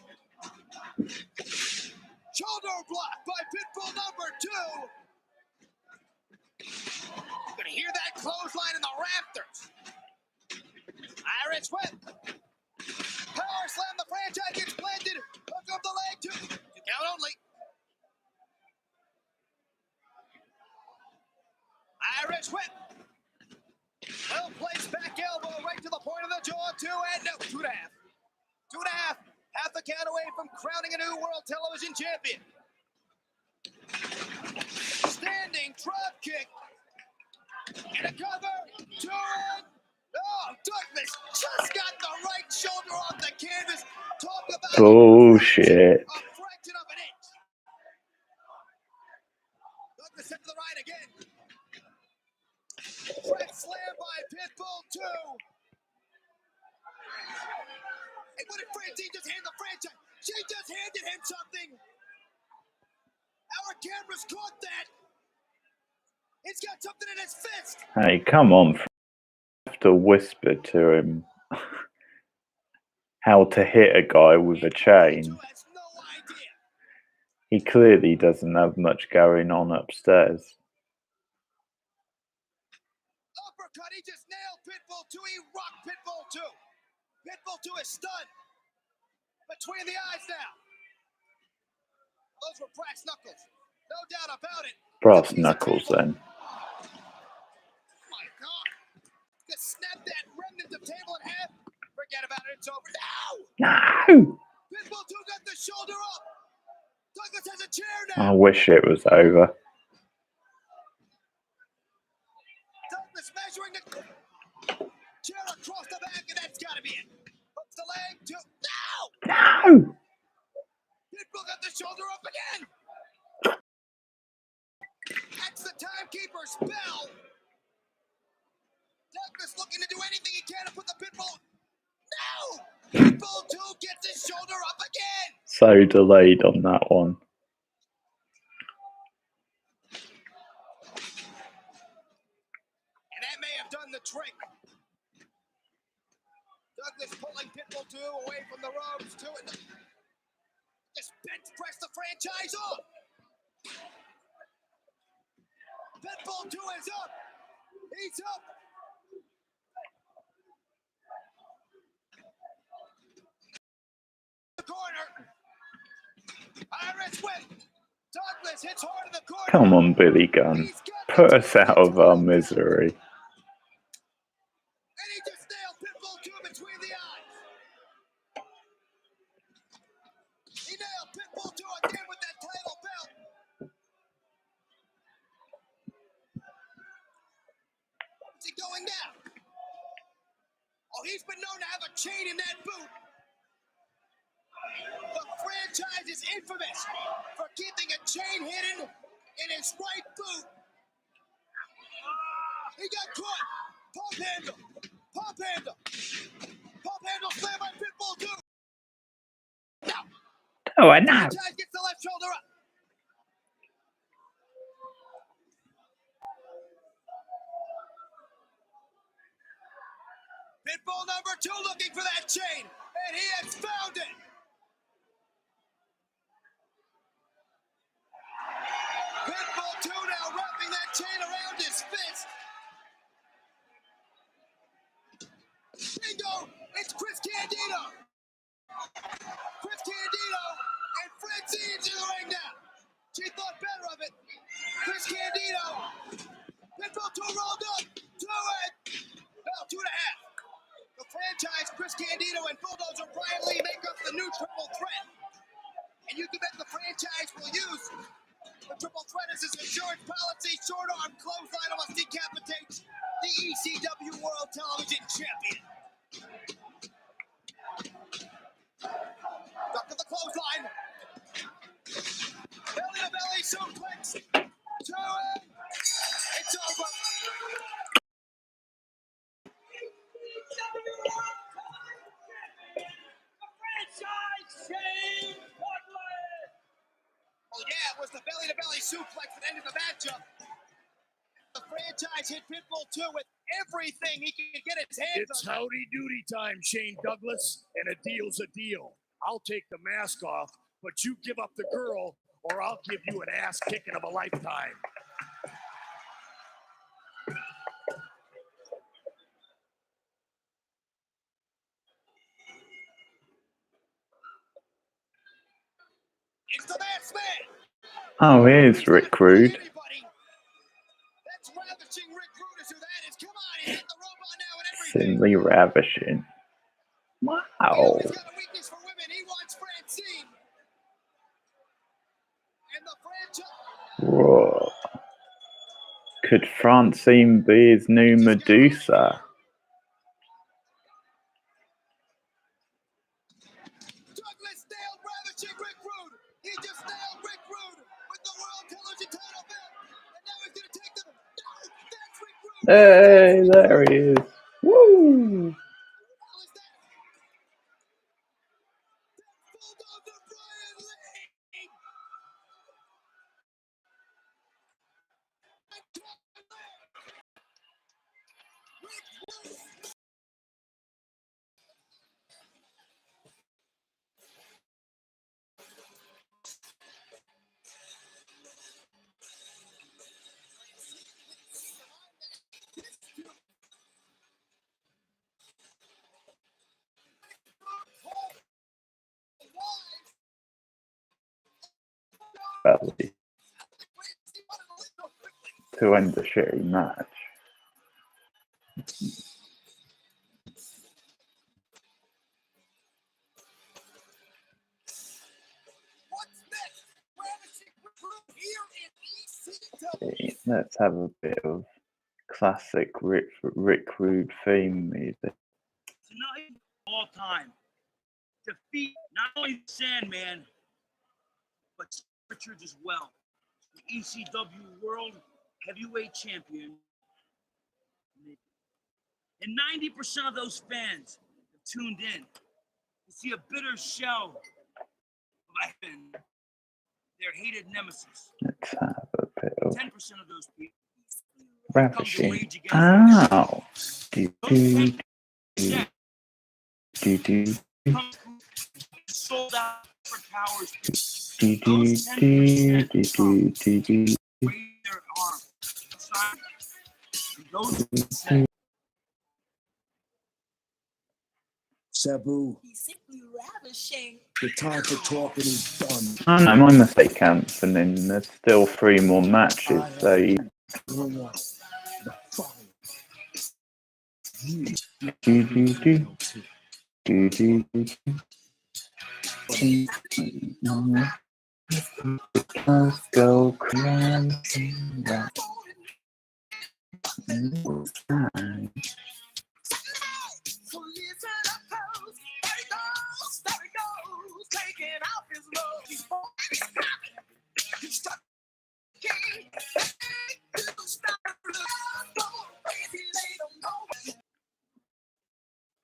Shoulder block by Pitbull number 2. You're gonna hear that clothesline in the rafters. Irish whip. Power slam, the franchise gets planted. Hook up the leg, 2 count only. Irish whip. Well placed back elbow right to the point of the jaw, 2 and no, 2.5. 2.5. Half the count away from crowning a new World Television Champion. Standing drop kick. And a cover. 2 and oh, Douglas just got the right shoulder off the canvas. Talk about bullshit. a fraction of an inch. Douglas set to the right again. Front slam by Pitbull 2. And what did Francine just hand the franchise? She just handed him something. Our cameras caught that. He's got something in his fist. Hey, come on. I have to whisper to him how to hit a guy with a chain. Has no idea. He clearly doesn't have much going on upstairs. Uppercut, he just nailed Pitbull 2. He rocked Pitbull 2. Pitbull 2 is stunned. Between the eyes now. Those were brass knuckles. No doubt about it. Brass knuckles, then. Oh my God. Just snap that remnant of table in half. Forget about it. It's over. No! No! Pitbull 2 got shoulder up. Douglas has a chair I now. wish it was over. Douglas measuring the chair across the back, and that's got to be it. Hooks the leg to. No! No! Pitbull got the shoulder up again. That's the timekeeper's bell. Douglas looking to do anything he can to put the Pitbull. No! Pitbull 2 gets his shoulder up again. So delayed on that one. And that may have done the trick. Douglas pulling Pitbull 2 away from the ropes. Just bench press the franchise off. Pitbull 2 is up. He's up. The corner. Iris whip. Douglas hits hard in the corner. Come on, Billy Gunn. Put us out of our misery. And he just nailed Pitbull 2 between the eyes. He nailed Pitbull 2 again with that title belt. What's he going down? Oh, he's been known to have a chain in that boot. The franchise is infamous for keeping a chain hidden in his right boot. He got caught. Pump handle. Pump handle. Pump handle slam by Pitbull 2. Now, Oh, I know. franchise gets the left shoulder up. Pitbull number 2 looking for that chain, and he has found it. Pitbull 2 now wrapping that chain around his fist. Bingo! It's Chris Candido. Chris Candido and Francine's in the ring now. She thought better of it. Chris Candido. Pitbull 2 rolled up. 2 and. Well, 2.5. The franchise, Chris Candido and Bulldozer Brian Lee make up the new triple threat. And you can bet the franchise will use the triple threat as his insurance policy. Short arm clothesline almost decapitates the ECW World Television Champion. Duck to the clothesline. Belly to belly suplex. 2 and. It's over. Oh yeah, it was the belly-to-belly suplex that ended the matchup. The franchise hit Pitbull 2 with everything he could get his hands It's on. howdy doody time, Shane Douglas, and a deal's a deal. I'll take the mask off, but you give up the girl, or I'll give you an ass kicking of a lifetime. It's the masked man. Oh, here's Rick Rude. Anybody. That's ravishing Rick Rude is who that is. Come on, he hit the robot now and everything. Simply ravishing. You know Wow. he's got a weakness for women. He wants Francine. And the franchise. Whoa. Could Francine be his new Medusa? Douglas nailed ravishing Rick Rude. He just nailed Rick Rude with the World Television title belt. And now he's going to take them. No, that's Rick Rude. Hey, there he is. Woo! How is that? That's Bulldozer Brian Lee. Rick Rude. Belly. To end the shitty match. see. Let's have a bit of classic Rick Rude theme music. Tonight, all time, defeat not only the Sandman, but Richards as well, the ECW World Heavyweight Champion. And 90% of those fans have tuned in to see a bitter shell of their hated nemesis. Let's have a bit of 10% of those people ravishing. Ow! Do do do do do sold out for powers. do do do do do do. Raise their arm. Those Sabu, He's simply ravishing. the time for talking is done. I know, my mistake, Anthony. And there's still 3 more matches, so you The fire. You do do do do do do. Let's go crazy. So listen up, close. There he goes, taking off his clothes. He's stuck. Stop. Crazy, they don't know.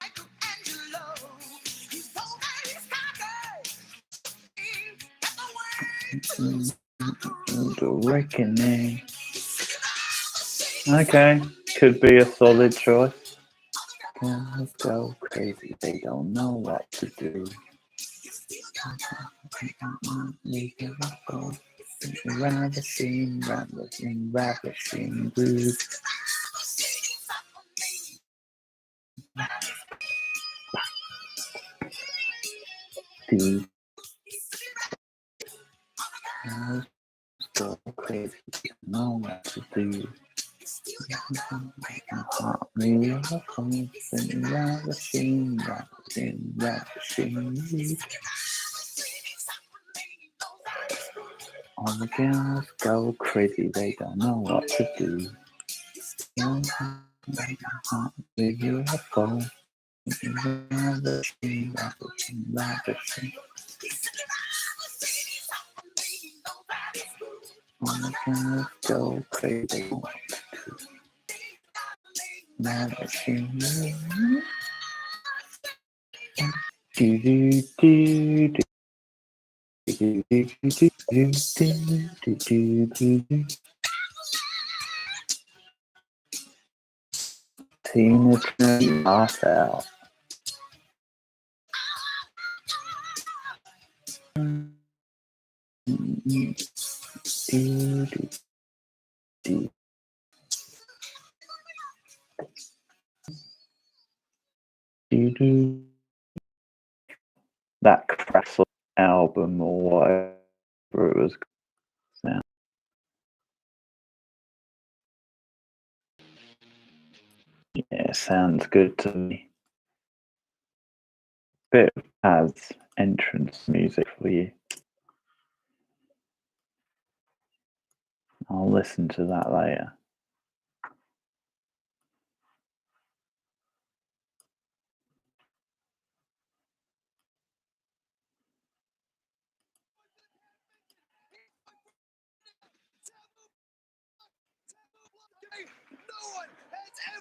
Michelangelo, he's so bad, he's cocky. The reckoning. Okay, could be a solid choice. Let's go crazy. They don't know what to do. Ravishing, ravishing, ravishing, rude. Do. Let's go crazy. They don't know what to do. Ravishing, ravishing, ravishing. All the girls go crazy, they don't know what to do. Beautiful, ravishing, ravishing, ravishing. All the girls go crazy, they don't know what to do. Ravishing, do do do do. Tina Turner laugh out. That Crassel album or whatever it was. Sound. Yeah, sounds good to me. Bit of Taz entrance music for you. I'll listen to that later.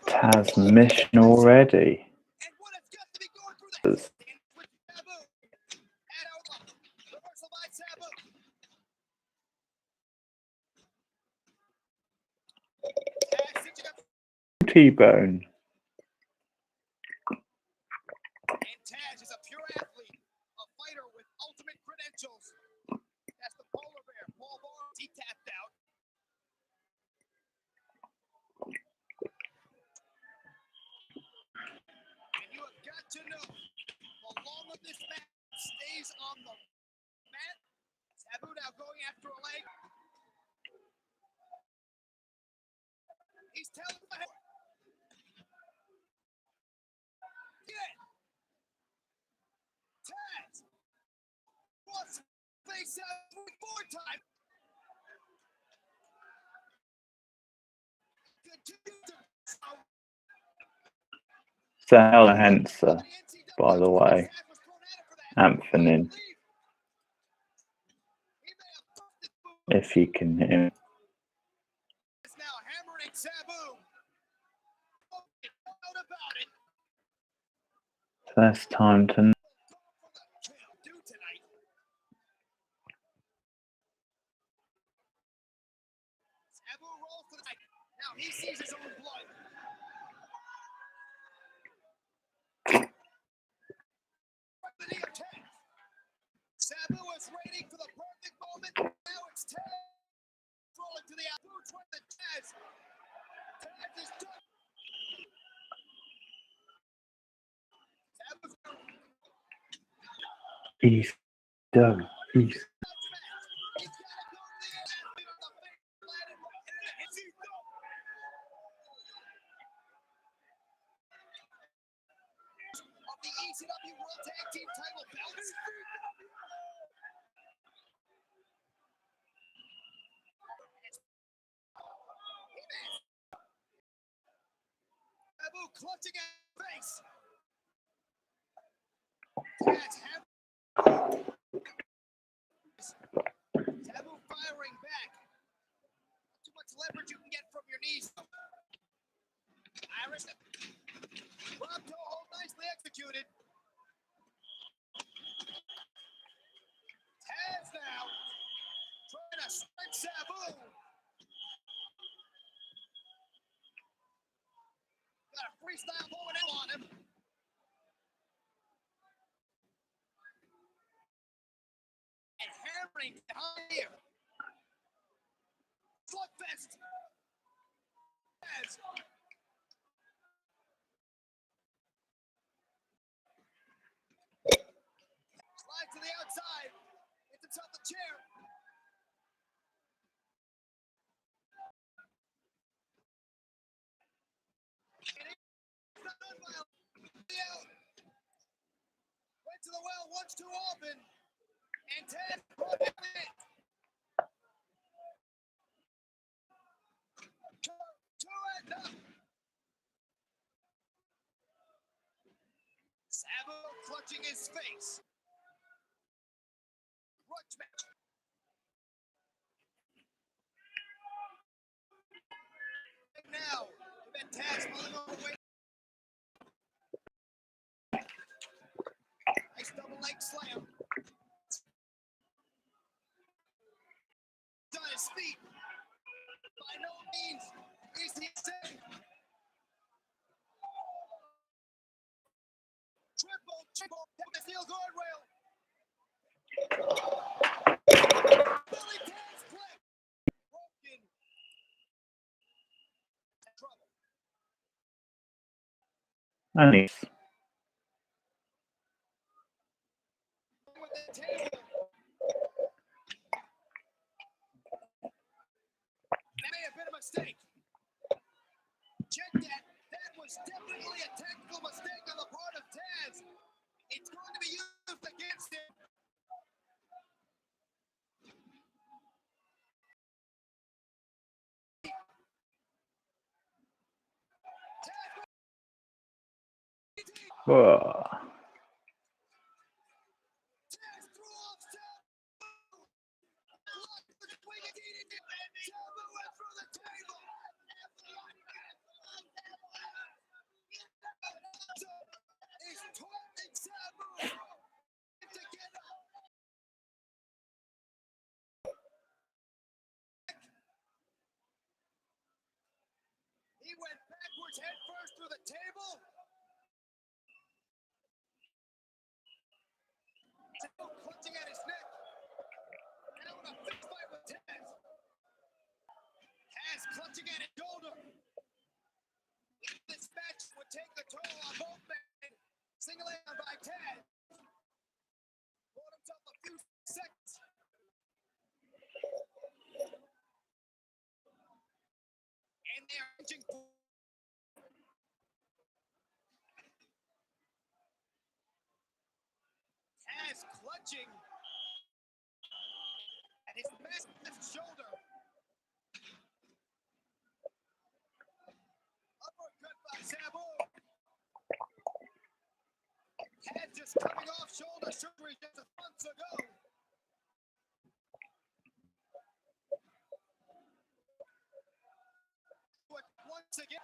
Taz mission already. And what has got to be going through the There's with Sabu. And reversal by Sabu. Taz stitching up. T-Bone. And Taz is a pure athlete, a fighter with ultimate credentials. That's the polar bear. Paul Barnes, he tapped out. And you have got to know, the longer this match stays on the mat, Sabu now going after a leg. He's telling the head. Again. Taz wants face out 4 times. It's a hell enhancer, by the way. Anthony. If you can hear him. Now hammering Sabu. About it. First time to. Sabu rolls to the side. Now he sees his own blood. Sabu was waiting for the perfect moment. Now it's Taz rolling to the outside toward the Taz. Taz is done. Sabu's East, Doug, East. of the ECW World Tag Team title belts. Sabu clutching at his face. Sabu firing back. Too much leverage you can get from your knees. Irish. Rob toe hold nicely executed. Taz now trying to strike Sabu. Got a freestyle going in on him. And hammering behind here. Slugfest. Taz. Slide to the outside. Hits himself the chair. Went to the well once too often. And Taz brought him in. Sabu clutching his face. Grudge match. And now, with Taz pulling on the way. Nice double leg slam. On his feet. By no means is he safe. Triple, hit the steel guardrail. Billy Taz clip. Broken. Trouble. Nice. With the table. That may have been a mistake. Check that. That was definitely a technical mistake on the part of Taz. It's going to be used against him. Whoa. Taz threw off Sabu. Blocked the swing and Sabu went through the table. He's twisting Sabu. Together. He went backwards head first through the table. Sabu clutching at his neck. Now in a fist fight with Taz. Taz clutching at his shoulder. This match would take the toll on both men. Single out by Taz. Bought himself a few seconds. And they're reaching for. Taz clutching at his left shoulder. Uppercut by Sabu. the surgery just months ago. But once again.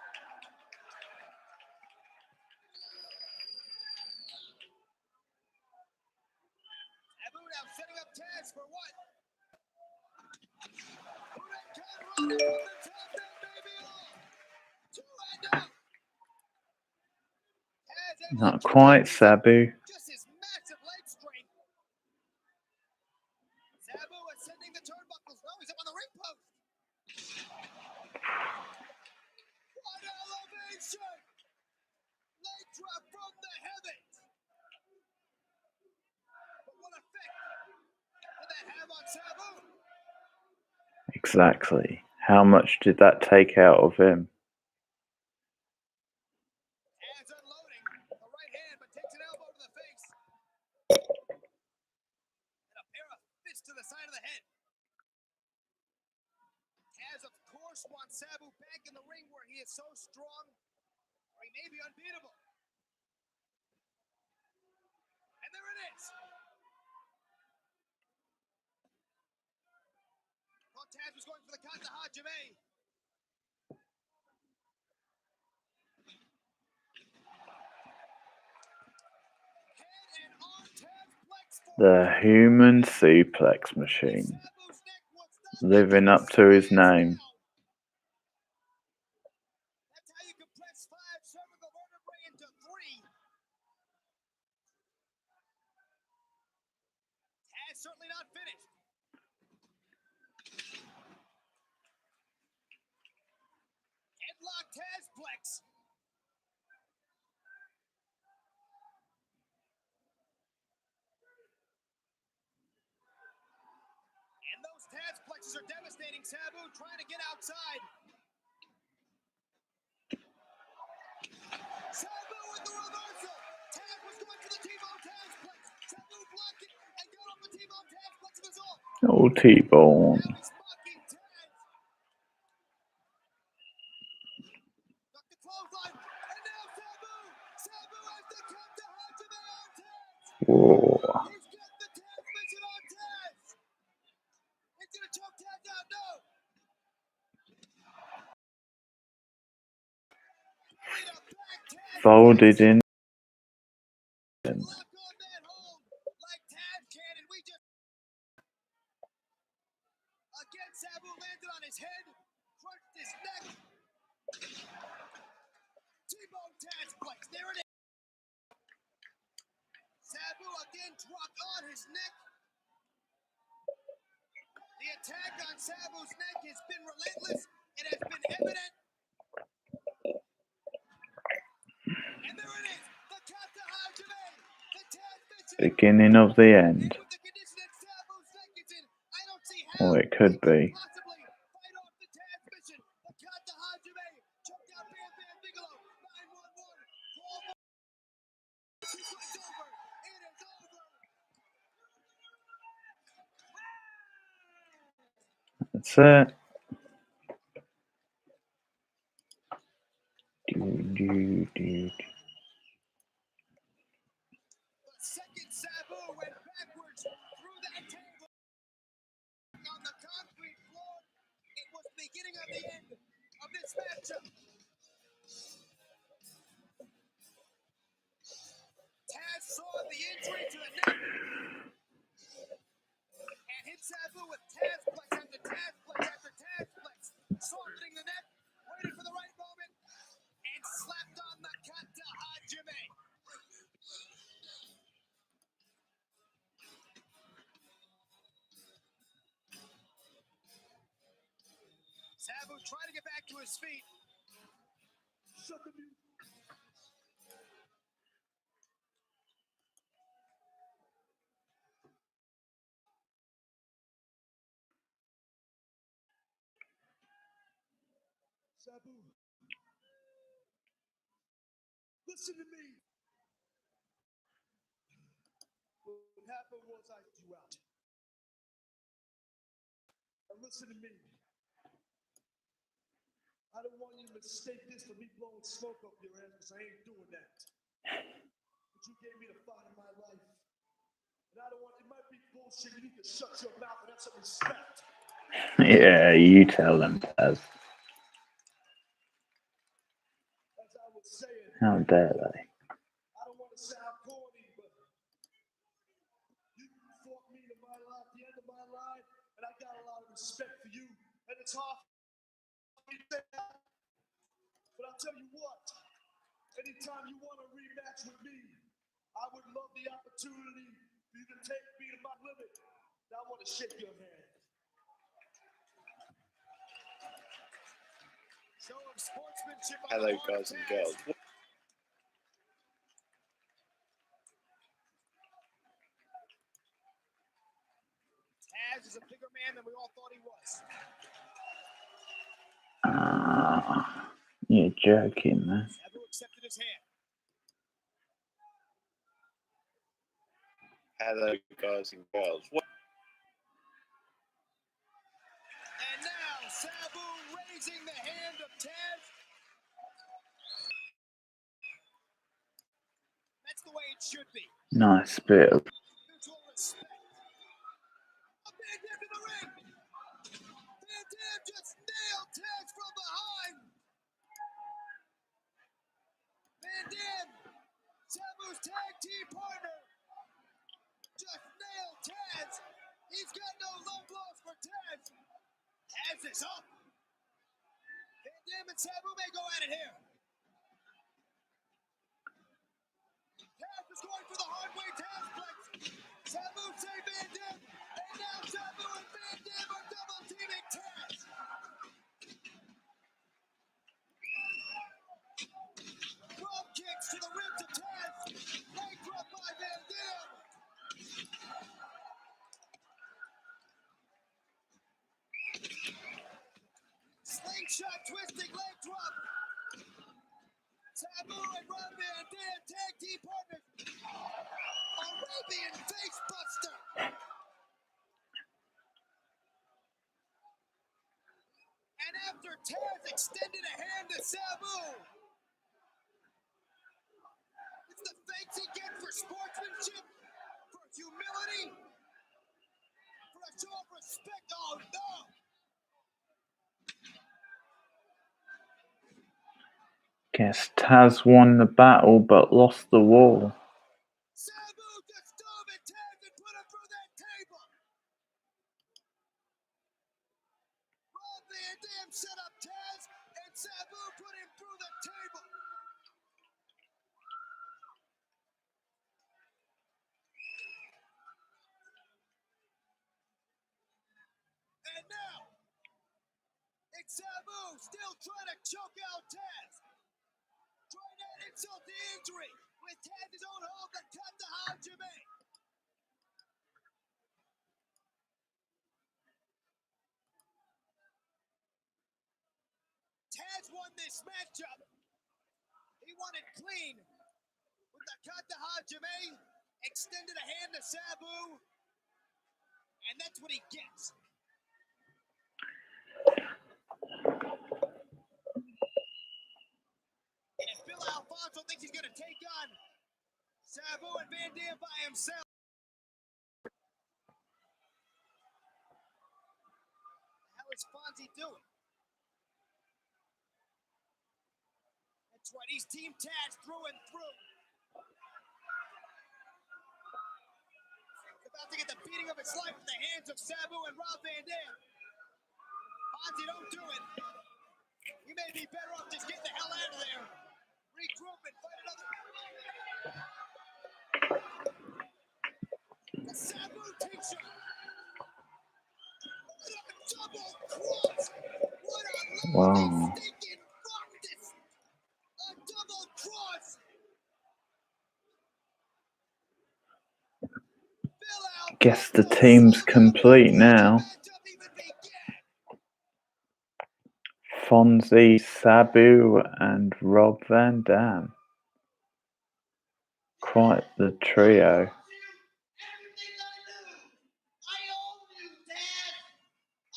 Abu now setting up Taz for what? Running from the top, that baby off. 2 and out. Not quite, Sabu. Just his massive leg strength. Sabu ascending the turnbuckles. Oh, he's up on the ring post. What elevation! Leg drop from the heavens. But what effect did that have on Sabu? Exactly. How much did that take out of him? Taz unloading the right hand, but takes an elbow to the face. And a pair of fists to the side of the head. Taz, of course, wants Sabu back in the ring where he is so strong, or he may be unbeatable. And there it is. Thought Taz was going for the Kata Hajime. Head and arm Taz flex forward. The human suplex machine. Sabu's neck was not Living up to his name. That's how you compress 5 cervical vertebrae into 3. Taz certainly not finished. Headlock Tazplex. And those Tazplexes are devastating. Sabu trying to get outside. Sabu with the reversal. Taz was going for the T-bone Tazplex. Sabu blocked it and got off the T-bone Tazplex of his own. Oh, T-Bone. Now he's mocking Taz. Duck the clothesline. And now Sabu. Sabu has the Kata Hajime on Taz. Whoa. He's got the Taz mission on Taz. He's gonna choke Taz out. No. Wait a back Taz. Folded in. Lock on that hold like Taz can, and we just again Sabu landed on his head, crunched his neck. T-bone Tazplex, there it is. Sabu again dropped on his neck. The attack on Sabu's neck has been relentless. It has been evident. And there it is, the Kata Hajime, the Taz mission. Beginning of the end. And with the condition that Sabu's neck is in, I don't see how Or it could he could be. possibly fight off the Taz mission. The Kata Hajime choked out Bam Bam Bigelow. 911. Call for the sequence over. It is over. That's it. Do. The second Sabu went backwards through that table on the concrete floor. It was the beginning of the end of this matchup. Taz saw the injury to the neck and hit Sabu with Tazplex after Tazplex after Tazplex, softening the neck, waited for the right moment, and slapped on the Kata Hajime. Sabu trying to get back to his feet. Shut the music. Sabu, listen to me. What happened was I threw out. And listen to me. I don't want you to mistake this for me blowing smoke up your ass because I ain't doing that. But you gave me the fight of my life. And I don't want, it might be bullshit. You need to shut your mouth and have some respect. Yeah, you tell them, Taz. As I was saying, How dare they? I don't want to sound corny, but you fought me to my life, the end of my life, and I got a lot of respect for you. And it's hard for me to say that. But I'll tell you what, anytime you want a rematch with me, I would love the opportunity for you to take me to my limit. Now I want to shake your hand. Show of sportsmanship on Hello, the part of guys and Taz. girls. Taz is a bigger man than we all thought he was. You're joking, man. Sabu accepted his hand. Hello, guys and girls. And now Sabu raising the hand of Taz. That's the way it should be. Nice bit of. Mutual respect. A Van Dam in the ring. Van Dam just nailed Taz from behind. Van Dam, Sabu's tag team partner, just nailed Taz. He's got no love lost for Taz. Taz is up. Van Dam and Sabu may go at it here. Taz is going for the hard way Tazplex. Sabu say Van Dam. And now Sabu and Van Dam are double teaming Taz. Drop kicks to the ribs of Taz. Leg drop by Van Dam. Slingshot twisting leg drop. Sabu and Rob Van Dam, tag team partners. Arabian face buster. And after Taz extended a hand to Sabu, it's the thanks he gets for sportsmanship, for humility, for a show of respect. Oh no! Guess Taz won the battle but lost the war. Sabu just dove at Taz and put him through that table. Rob Van Dam set up Taz, and Sabu put him through the table. And now, it's Sabu still trying to choke out Taz. Trying to add insult to injury with Taz's own hold to cut the Hajime. Taz won this matchup. He won it clean with the Kata Hajime, extended a hand to Sabu, and that's what he gets. And if Bill Alfonso thinks he's going to take on Sabu and Van Dam by himself, how is Fonzie doing? That's right, he's Team Taz through and through. He's about to get the beating of his life at the hands of Sabu and Rob Van Dam. Fonzie, don't do it. You may be better off just getting the hell out of there. Regroup and fight another. The Sabu t-shirt. What a double cross. What a lovely Wow. stinking fuck this. A double cross. Guess the team's complete now. Fonzie, Sabu, and Rob Van Dam. Quite the trio. Everything I knew. I own you, Dad.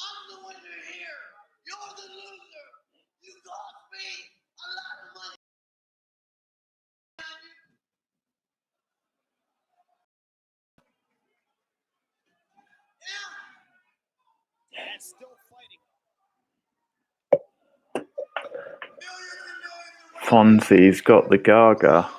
I'm the winner here. You're the loser. You cost me a lot of money. Taz still fighting. Fonzie's got the Gaga.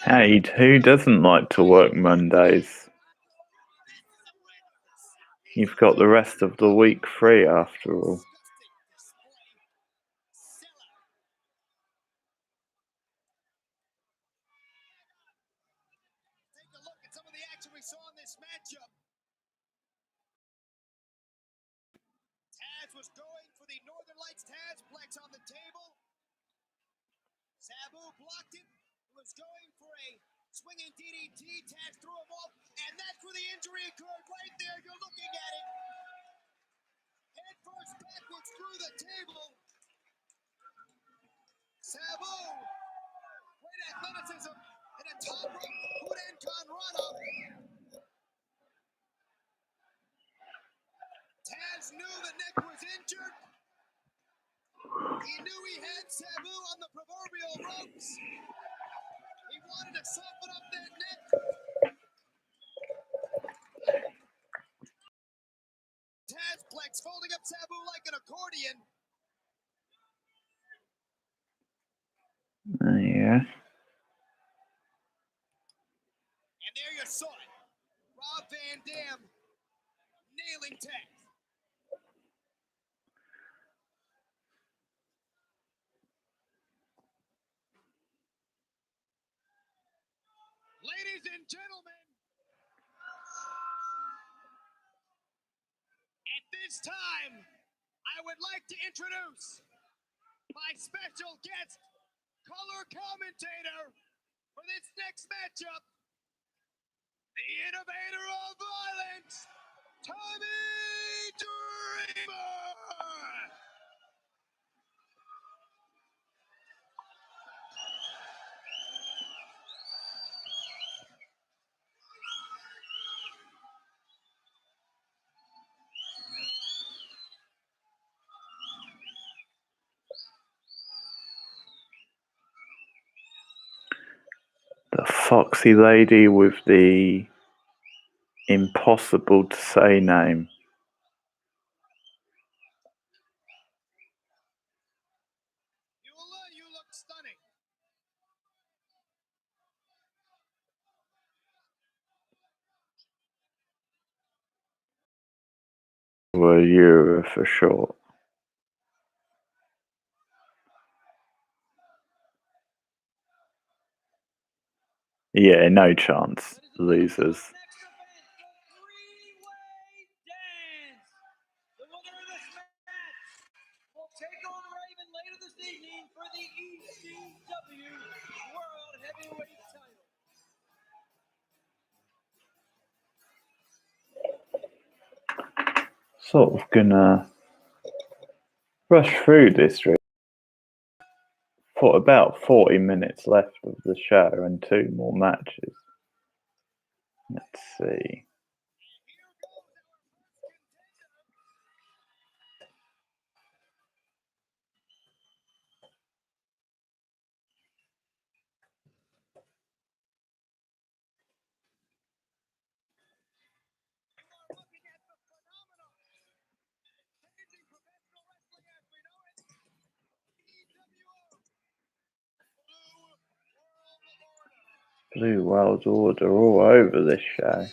Hey, who doesn't like to work Mondays? You've got the rest of the week free after all. Take a look at some of the action we saw in this matchup. Taz was going for the Northern Lights Tazplex on the table. Sabu blocked it. He was going for a swinging DDT. Taz threw him off, and that's where the injury occurred. Right there, you're looking at it. Head first backwards through the table. Sabu, great athleticism, and a top rope Budokan Rana. Taz knew the neck was injured. He knew he had Sabu on the proverbial ropes. He wanted to soften up that neck. Tazplex folding up Sabu like an accordion. Yeah. And there you saw it. Rob Van Dam nailing Taz. Ladies and gentlemen, at this time, I would like to introduce my special guest, color commentator for this next matchup, the innovator of violence, Tommy Dreamer. The foxy lady with the impossible to say name. You look stunning. Well, Euro for short. Yeah, no chance. Losers. Next event, the three-way dance. The winner of this match will take on Raven later this evening for the ECW World Heavyweight title. Sort of gonna rush through this. For about 40 minutes left of the show and 2 more matches. Let's see. Blue World Order all over this show.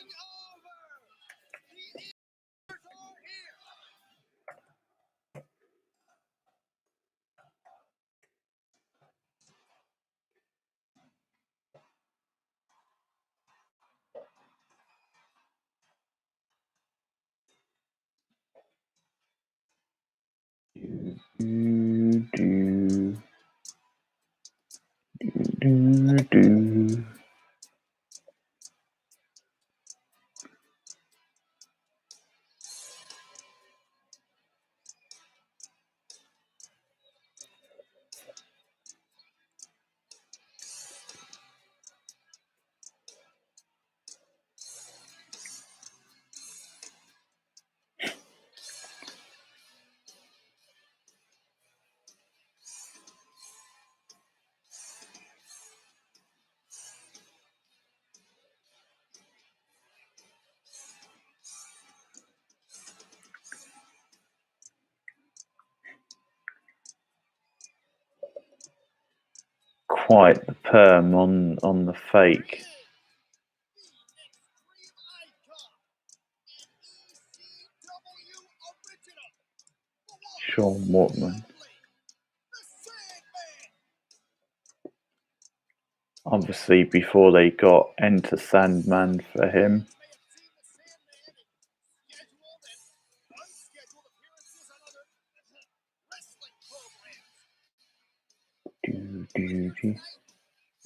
quite the perm on the fake. Sean Woodman. Obviously, before they got Enter Sandman for him.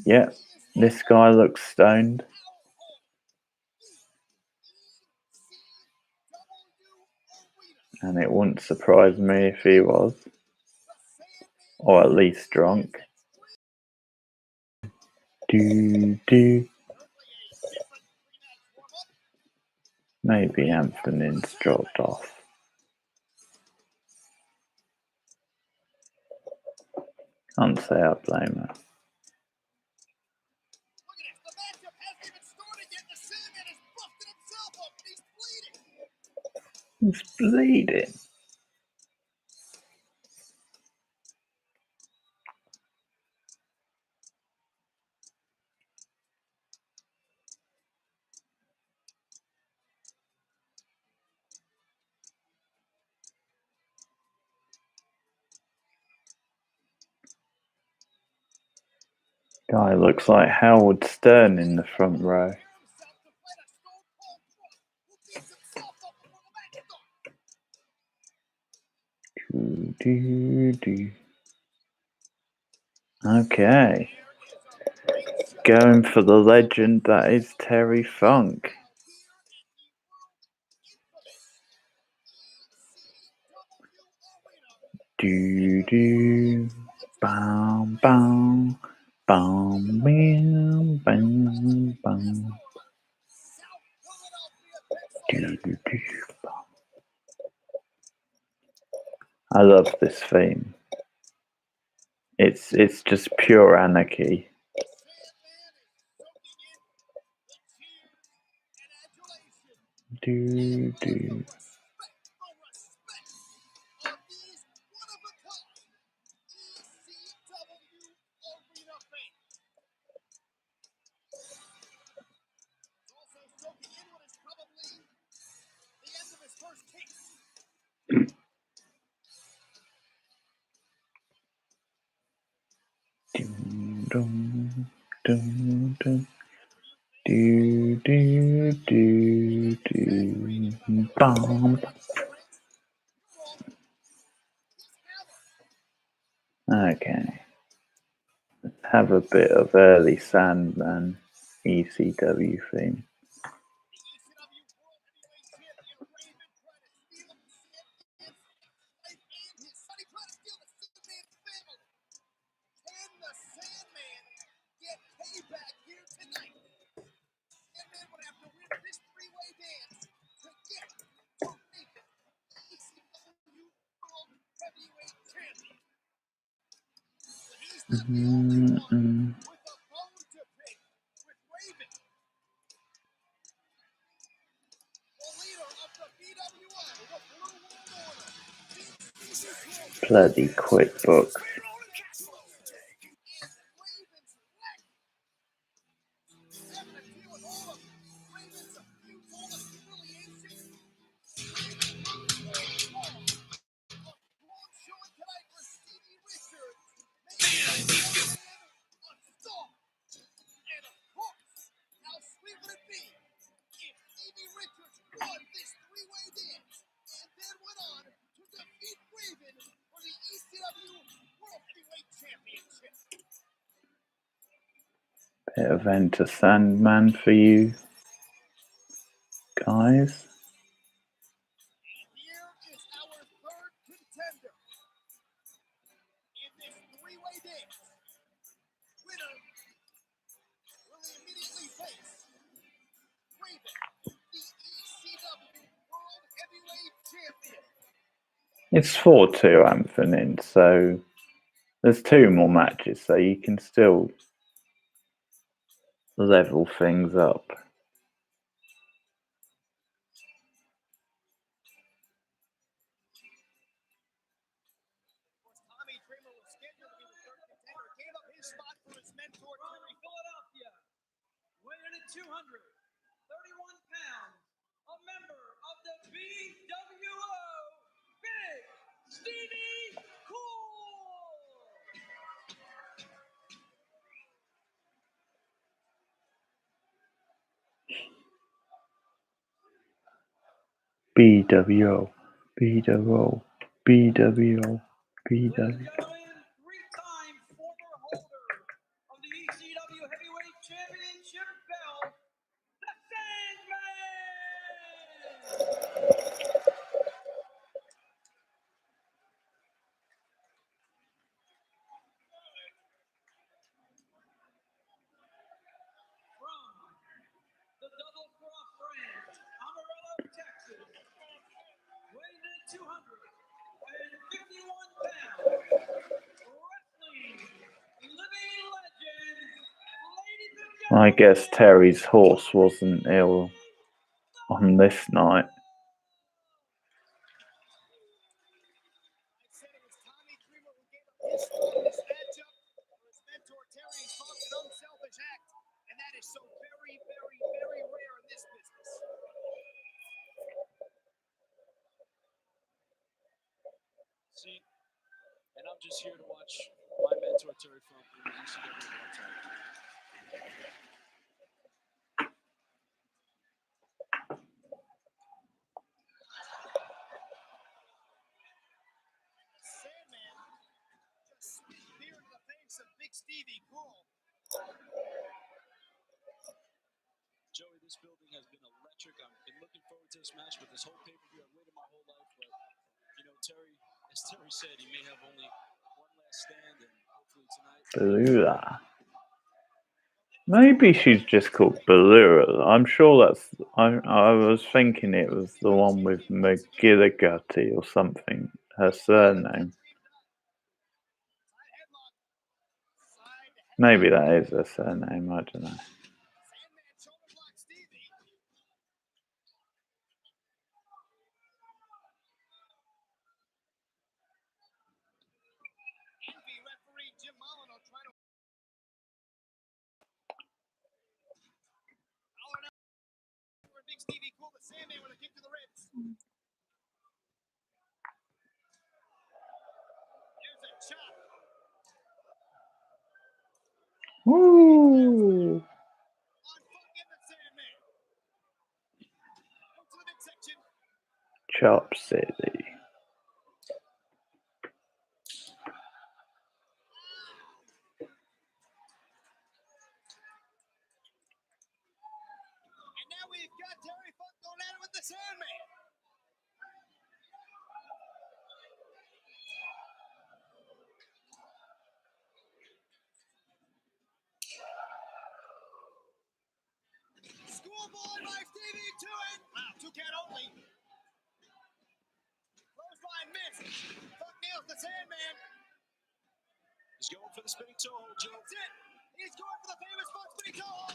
Yeah, this guy looks stoned. And it wouldn't surprise me if he was. Or at least drunk. Maybe Anthony's dropped off. Can't say I blame her. He's bleeding. Guy looks like Howard Stern in the front row. Okay. Going for the legend that is Terry Funk. Bam, bam, bam, bam, bam, bam. I love this theme. It's just pure anarchy. Bam. Okay. Let's have a bit of early Sandman ECW theme. Bloody quick book. Bit of Enter Sandman for you guys. It's 4-2 Anthony, so there's 2 more matches, so you can still level things up. spot for his mentor, From Terry. Philadelphia, weighing in at 231 pounds, a member of the BWO, Big Stevie Cool. BWO, BWO, BWO, Ladies and BWO. gentlemen, three-time former holder of the ECW Heavyweight Championship belt, the Sandman! From the Double Cross Ranch, Amarillo, Texas, weighing in at 251 pounds, wrestling living legend, ladies and gentlemen. I guess Terry's horse wasn't ill on this night. I said it was Tommy Dreamer who gave up his spot in this matchup for his mentor, Terry. He's called an unselfish act, and that is so very, very, very rare in this business. See, and I'm just here to watch my mentor Terry Funk in the ECW World Title. Sandman just speared in the face of Big Stevie Cool. Joey, this building has been electric. I've been looking forward to this match, but this whole pay-per-view I've waited my whole life. But you know, Terry, as Terry said, he may have only one last stand, and hopefully tonight. Ballura. Maybe she's just called Ballura. I'm sure that's. I was thinking it was the one with McGillicuddy or something. Her surname. Maybe that is her surname. I don't know. Sandman shoulder block Stevie. Envy referee Jim Molyneux trying to. Hollering out for Big Stevie Cool, but Sandman with a kick to the ribs. Here's a chop. Woo! On Funk and the Sandman. Move to the midsection. Chop City. And now we've got Terry Funk going at it with the Sandman. Schoolboy by Stevie to it. Wow, 2 count only. Clothesline missed. Funk nails the Sandman. He's going for the spinning toe hold, Joe. That's it. He's going for the famous Funk spinning toe hold.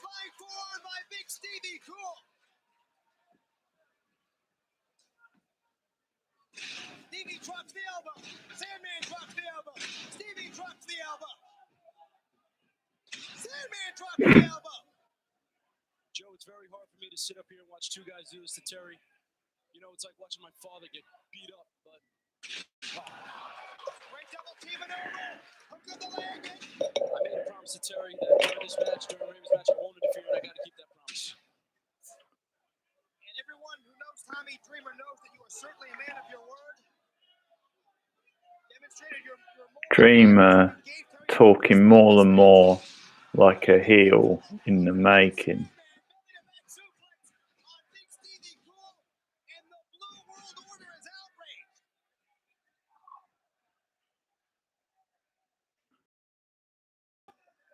Flying forward by Big Stevie Cool. Stevie drops the elbow. Sandman drops the elbow. Stevie drops the elbow. Sandman drops the elbow. Joe, it's very hard for me to sit up here and watch two guys do this to Terry. You know, it's like watching my father get beat up, but Great double team maneuver. Hook of the leg. I made a promise to Terry that during this match, during Raven's match, I won't interfere, and I got to keep that promise. And everyone who knows Tommy Dreamer knows that you are certainly a man of your word. Demonstrated your Dreamer talking more and more like a heel in the making.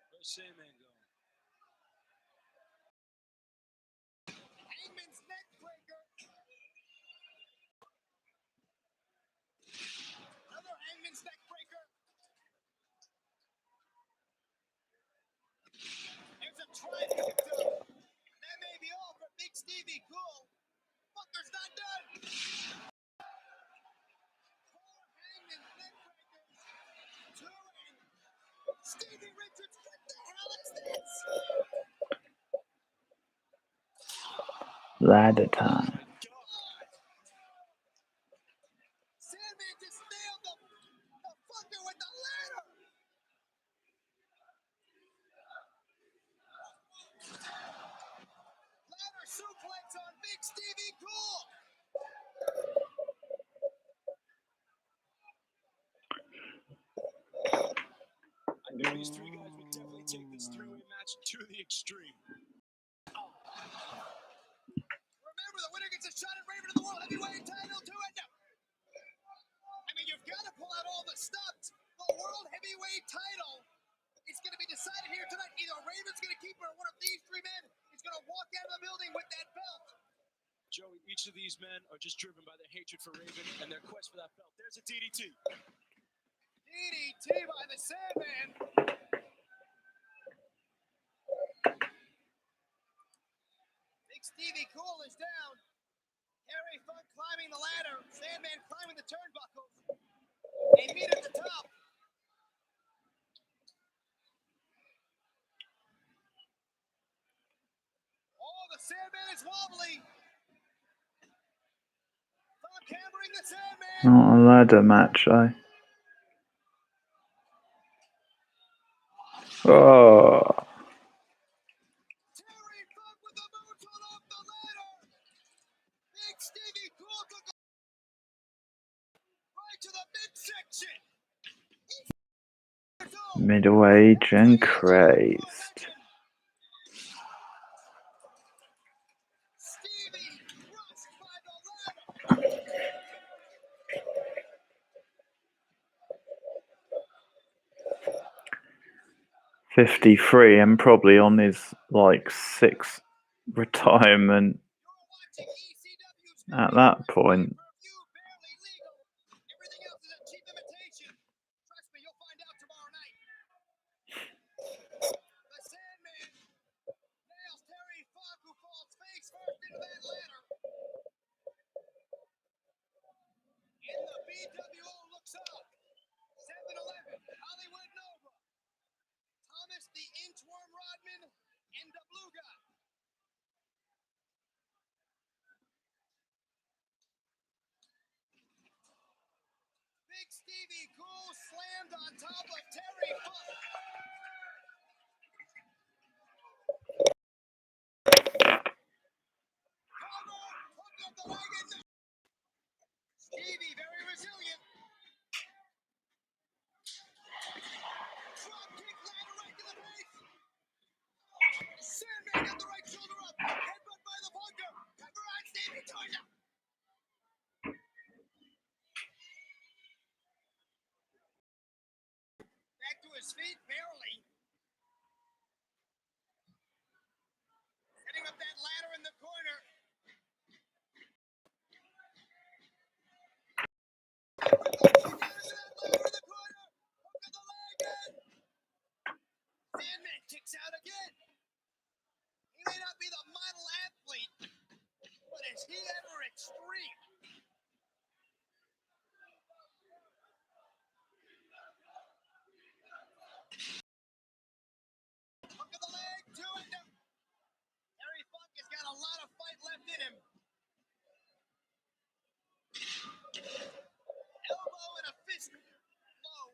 Where's Sandman going? Hangman's neck breaker. Another Hangman's neck breaker. There's a trifecta. That may be all for Big Stevie Cool. Fucker's not done. 4 Hangman's neck breakers. 2 in. Ladder time. Sandman just nailed the fucker with the ladder. Ladder suplex on Big Stevie Cool. I knew these three guys would definitely take this three-way match to the extreme. Remember, the winner gets a shot at Raven of the World Heavyweight title to it. I mean, you've got to pull out all the stops. The World Heavyweight title is going to be decided here tonight. Either Raven's going to keep it or one of these three men is going to walk out of the building with that belt. Joey, each of these men are just driven by their hatred for Raven and their quest for that belt. There's a DDT. DDT by the Sandman. Big Stevie Cool is down. Harry Funk climbing the ladder. Sandman climbing the turnbuckles. They meet at the top. Oh, the Sandman is wobbly. Funk hammering the Sandman. Not a ladder match, though. Oh. Terry Funk with the moonsault off the ladder. Big Stevie Cool took a right to the midsection. Middle age and crazed. Stevie crushed by the ladder. 53 and probably on his like sixth retirement You're watching ECW's at that point. pay-per-view Barely Legal. Everything else is a cheap imitation. Trust me, you'll find out tomorrow night. The Sandman nails Terry Funk, who falls face first into that ladder. And the BWO looks up. 7-Eleven, Hollywood Nova, Thomas the Inchworm Rodman, and the Blue Guy. Big Stevie Cool slammed on top of Terry Funk. Cover, hook of the leg and Stevie very resilient. Drop kick ladder right to the face. Sandman got the right shoulder up. Headbutt by the bunker. Cover on Stevie Toya. Back to his feet, barely. Setting up that ladder in the corner. Sandman kicks out again. He may not be the model athlete, but is he ever extreme? Hook of the leg, two and Harry Funk has got a lot of fight left in him. Elbow and a fist low.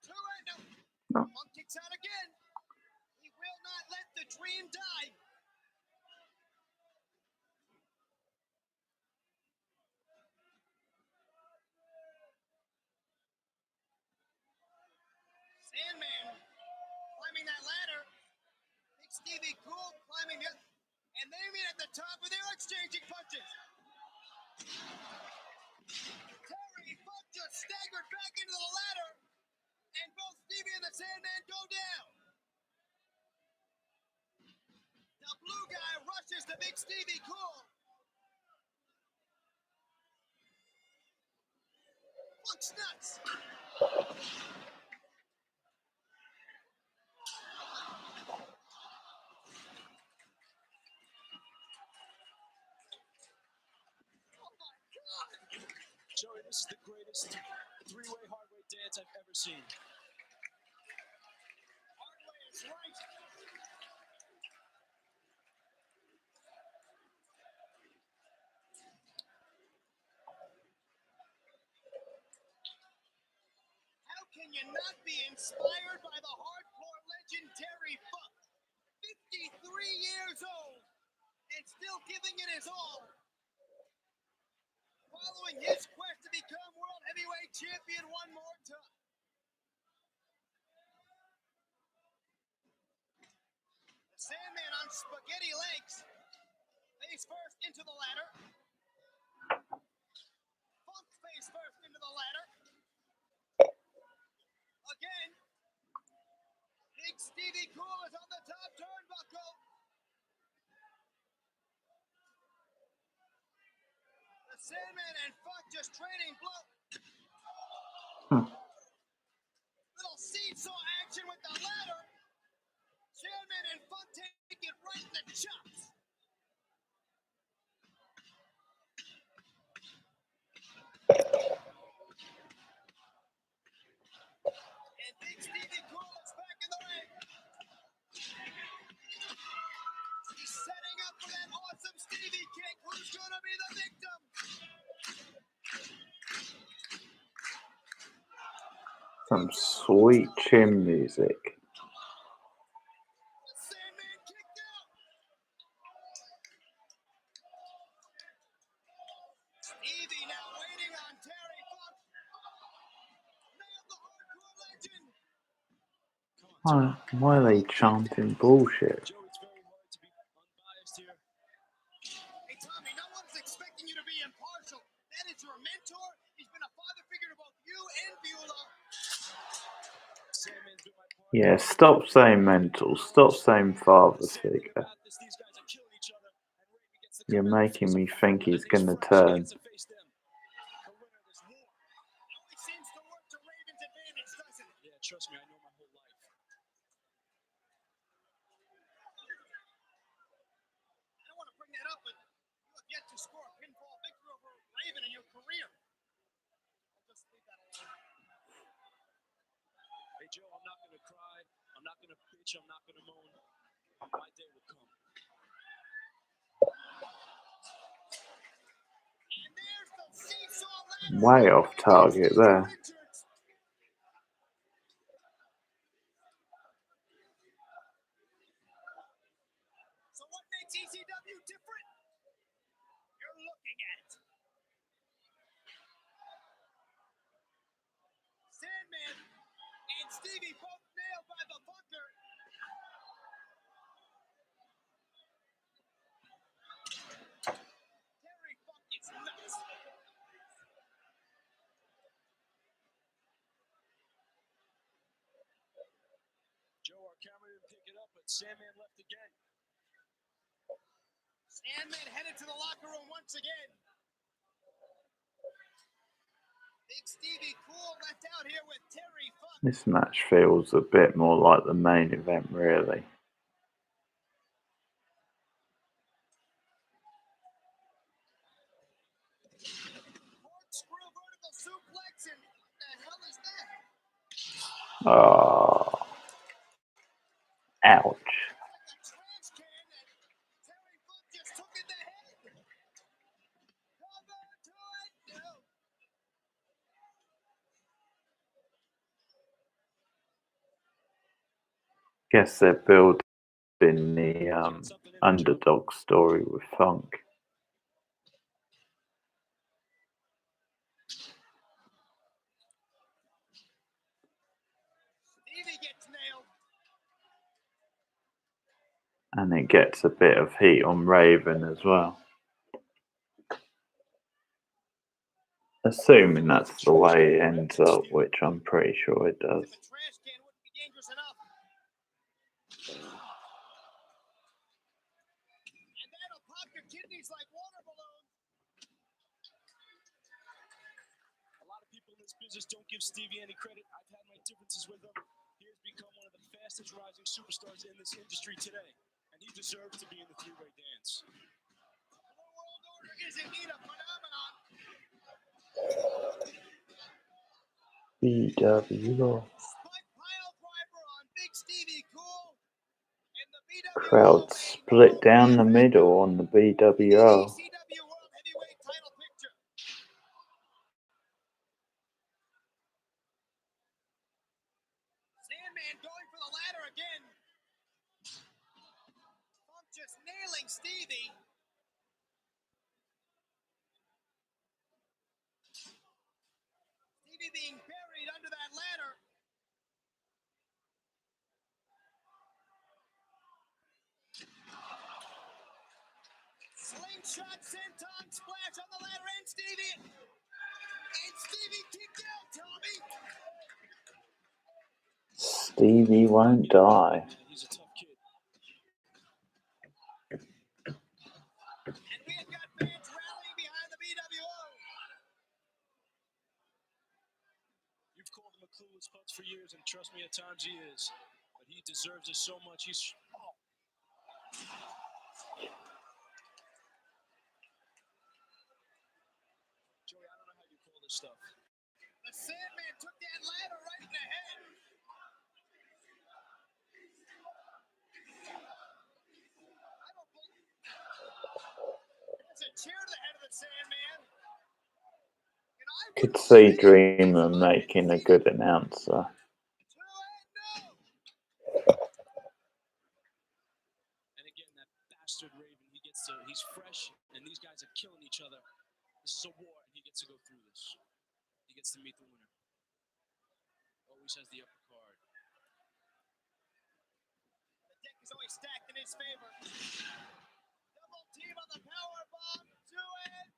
Two and Funk kicks out again. He will not let the dream die. Sandman climbing that ladder. Big Stevie Cool climbing it. And they meet at the top where they're exchanging punches. Terry Funk just staggered back into the ladder. And both Stevie and the Sandman go down. The Blue Guy rushes to Big Stevie Cool. Funk's nuts. Joey, this is the greatest three-way hardweight dance I've ever seen. Hardway is right. you not be inspired by the hardcore legendary Funk? 53 years old and still giving it his all. Following his quest to become World Heavyweight Champion one more time. The Sandman on spaghetti legs. Face first into the ladder. Funk face first into the ladder. Again. Big Stevie Cool is on the top turnbuckle. The Sandman and Funk just trading blows. Little seesaw action with the ladder. Sandman and Funk take it right in the chops. And Big Stevie Cool is back in the ring. He's setting up for that awesome Stevie kick. Who's gonna be the victim? Some sweet chin music. The Sandman kicked out. Stevie now waiting on Terry Funk. Nailed the hardcore legend. Why are they chanting bullshit? Joe, it's very hard to be unbiased here. Hey Tommy, no one's expecting you to be impartial. That is your mentor. He's been a father figure to both you and Beulah. Sandman's been my partner. Yeah, stop saying mental. Stop saying father figure. About this, these guys are killing each other, and Raven gets to You're come out and making face me him. think I he's think gonna first he turn. gets to face them. The winner of this war. It always seems to work to Raven's advantage, doesn't it? Yeah, trust me, I know my whole life. I don't want to bring that up, but you have yet to score a pinfall victory over Raven in your career. I'll just leave that alone. Hey, Joe, I'm not going to cry. I'm not going to bitch. I'm not going to moan. My day will come. And there's the seesaw ladder. Way off target there. Richards. So what makes ECW different? You're looking at Sandman and Stevie both nailed by the bunker. Terry Funk is nuts. Joe, our camera didn't pick it up, but Sandman left again. Sandman headed to the locker room once again. Big Stevie Cool left out here with Terry Funk. This match feels a bit more like the main event, really. Corkscrew vertical suplex, and what the hell is that? Oh, ouch. Like a trash can that Terry Funk just took in the head. Cover to it, no. Guess they're building the underdog story with Funk. Stevie gets nailed. And it gets a bit of heat on Raven as well. Assuming that's the way it ends up, which I'm pretty sure it does. If a trash can wouldn't be dangerous enough. And that'll pop your kidneys like water balloons. A lot of people in this business don't give Stevie any credit. I've had my differences with him. He has become one of the fastest rising superstars in this industry today, and he deserves to be in the three-way dance. The New World Order is indeed a phenomenon. BWO. Spike pile driver on Big Stevie Cool. And the BWO Crowd split down the middle on the BWO. ECW World Heavyweight title picture. Sandman going for the ladder again. Funk just nailing Stevie. Stevie being buried under that ladder. Slingshot senton splash on the ladder and Stevie. And Stevie kicked out, Tommy. Stevie won't die. He's a tough kid. And we have got fans rallying behind the BWO. You've called him a clueless putz for years, and trust me, at times he is. But he deserves it so much. He's... Joey, I don't know how you call this stuff. The Sandman took that ladder right in the head. I don't believe... There's a chair to the head of the Sandman. And I Could see Dreamer making a good announcer. And again, that bastard Raven, he's fresh, and these guys are killing each other. This is a war, and he gets to go through this. He gets to meet the winner. Always has the upper card. The deck is always stacked in his favor. Double team on the power bomb. Do it.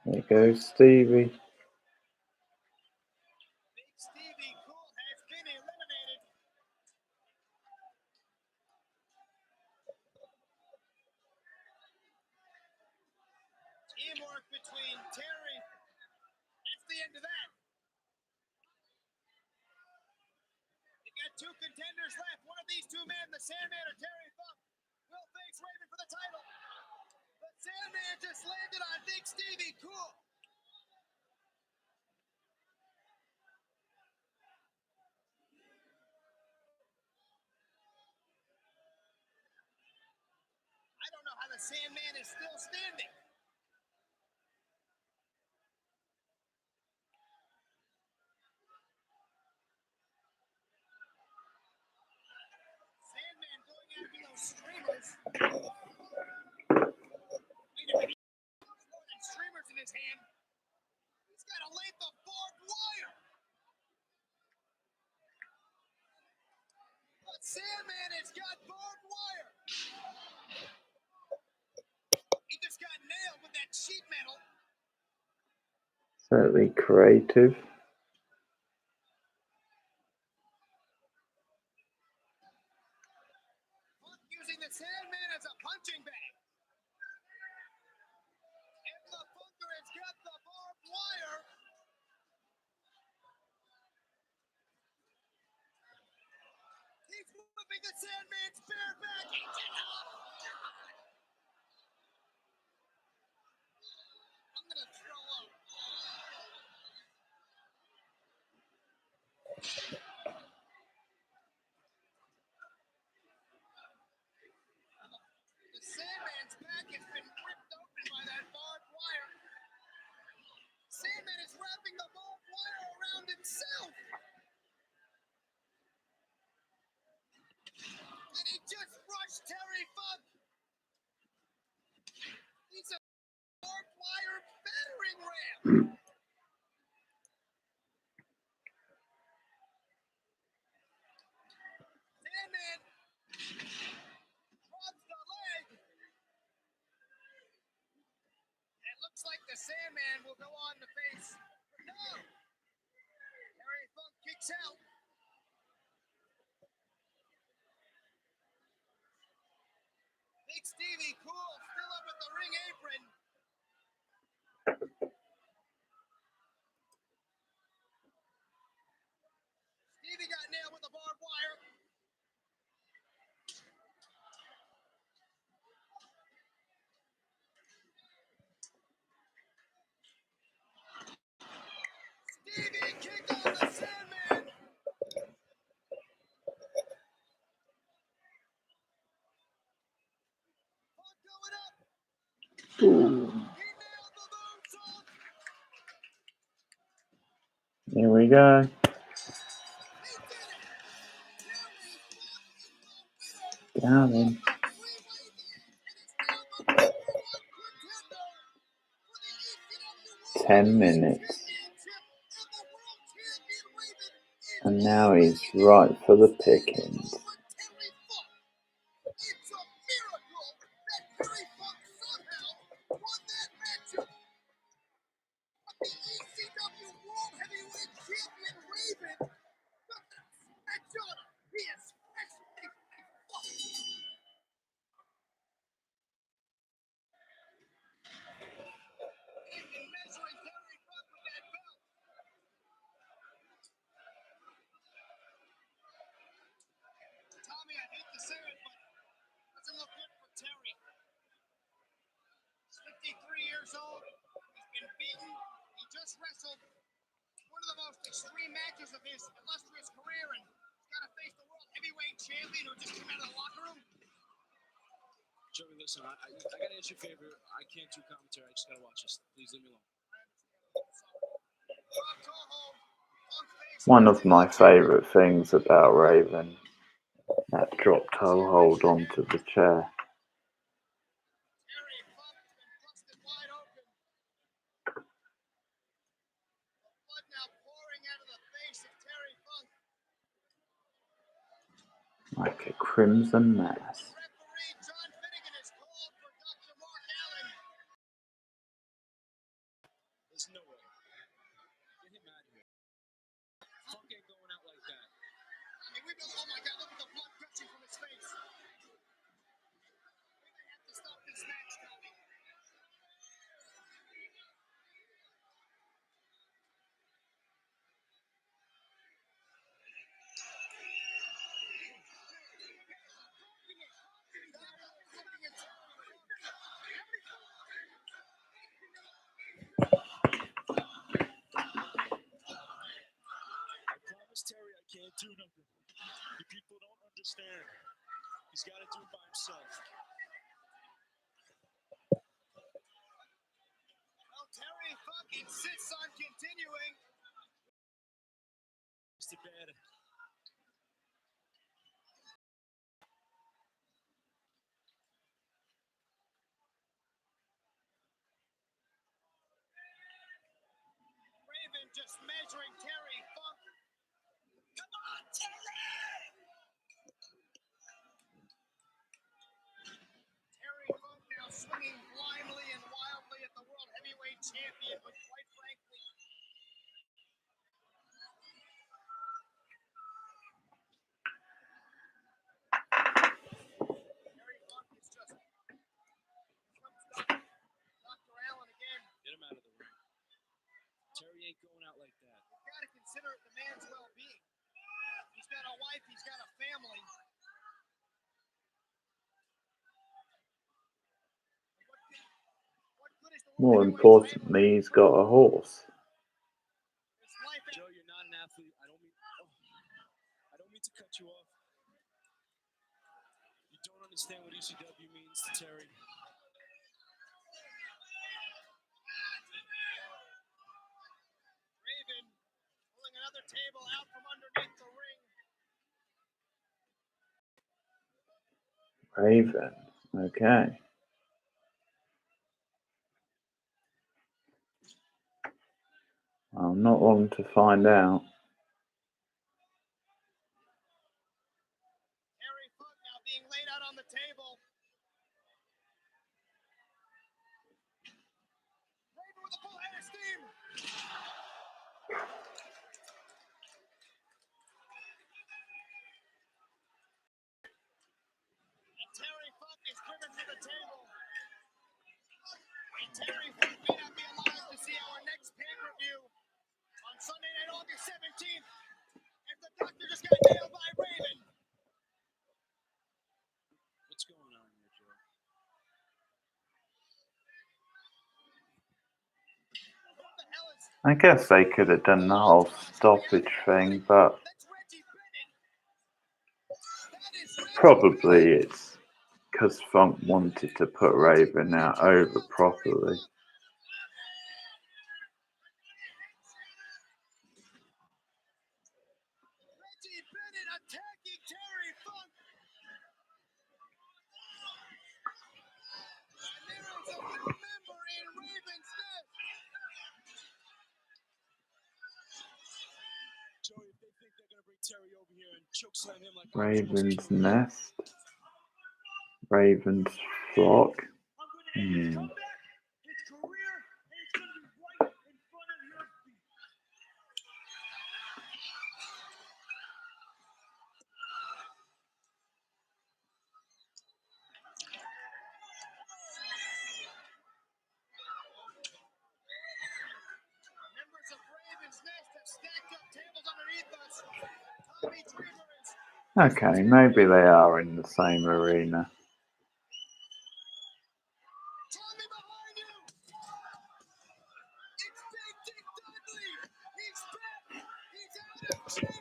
There goes Stevie. Big Stevie Cool has been eliminated. Teamwork between Terry. That's the end of that. You got two contenders left. One of these two men, the Sandman or Terry Funk, will face Raven for the title. The Sandman just landed on Big Stevie Cool. I don't know how the Sandman is still standing. Sandman going after those streamers. Wait a minute. More than streamers in his hand. He's got a length of barbed wire. The Sandman has got barbed wire. He just got nailed with that sheet metal. Certainly creative. Funk using the Sandman as a punching bag. And the Funker has got the barbed wire. He's whipping the Sandman's bare back. I'm gonna throw up. The Sandman's back has been ripped open by that barbed wire. Sandman is wrapping the barbed wire around himself. And he just rushed Terry Funk. He's a barbed wire battering ram. Sandman drops the leg. It looks like the Sandman will go on to face. No! Terry Funk kicks out. Big Stevie Cool still up at the ring apron. Stevie got nailed with a barbed wire. Stevie kick on the Sandman. Funk going up. Boom. Here we go. Down in 10 minutes. And now he's right for the pickings. It's a miracle that Terry Funk somehow won that matchup. But the ECW World Heavyweight Champion Raven got the smash on him. He is especially fucked. Measuring Terry Funk with that belt. Tommy, I hate to say it, but doesn't look good for Terry. He's 53 years old. He's been beaten. He just wrestled one of the most extreme matches of his illustrious career, and he's got to face the world heavyweight champion who just came out of the locker room. Joey, listen, I gotta ask you a favor. I can't do commentary. I just gotta watch this. Please leave me alone. One of my favourite things about Raven, that drop toe hold onto the chair. Terry Funk has been busted wide open. Blood now pouring out of the face of Terry Funk. Like a crimson mass. Referee John Finnegan is called for Dr. Mark Allen. There's no way. Get him out of here. Funk ain't going out like that. I mean, oh my God, look at the blood gushing from his face. We may have to stop this match, Tommy. I promise Terry I can't do nothing. You people don't understand. He's got to do it by himself. Well, Terry Funk insists on continuing. It's too bad. Raven just measuring Terry Funk. Come on, Terry! Terry Funk now swinging blindly and wildly at the World Heavyweight Champion, but quite frankly, Terry Funk is just Dr. Allen again. Get him out of the ring. Terry ain't going out like that. You've got to consider the man's well-being. He's got a wife, he's got a family. What good is the More World Heavyweight importantly, he's got a horse. His life Joe, you're not an athlete. I don't mean to cut you off. You don't understand what ECW means to Terry. Raven pulling another table out from underneath the ring. Raven. Okay. Well, not long to find out. Terry Funk now being laid out on the table. Raven with a full head of steam. And Terry Funk is driven to the table. And Terry Funk may not be alive to see our next pay-per-view on Sunday night, August 17th. If the doctor just got nailed by Raven. What's going on here, Joe? What the hell is I guess they could have done the whole stoppage thing, but that's Reggie Bennett. That is Reggie probably it's because Funk wanted to put Raven out over properly. Reggie Bennett attacking Terry Funk. And there is a new member in Raven's Nest. Joey, if they think they're gonna bring Terry over here and chokeslam him like Raven's Nest. Raven's Flock. His career, and it's gonna be right in front of your feet. Members of Raven's Nest have stacked up tables underneath us. Tommy Dreamer is Okay, maybe they are in the same arena. Tommy behind you. It's Big Dick Dudley. He's back. He's out of jail.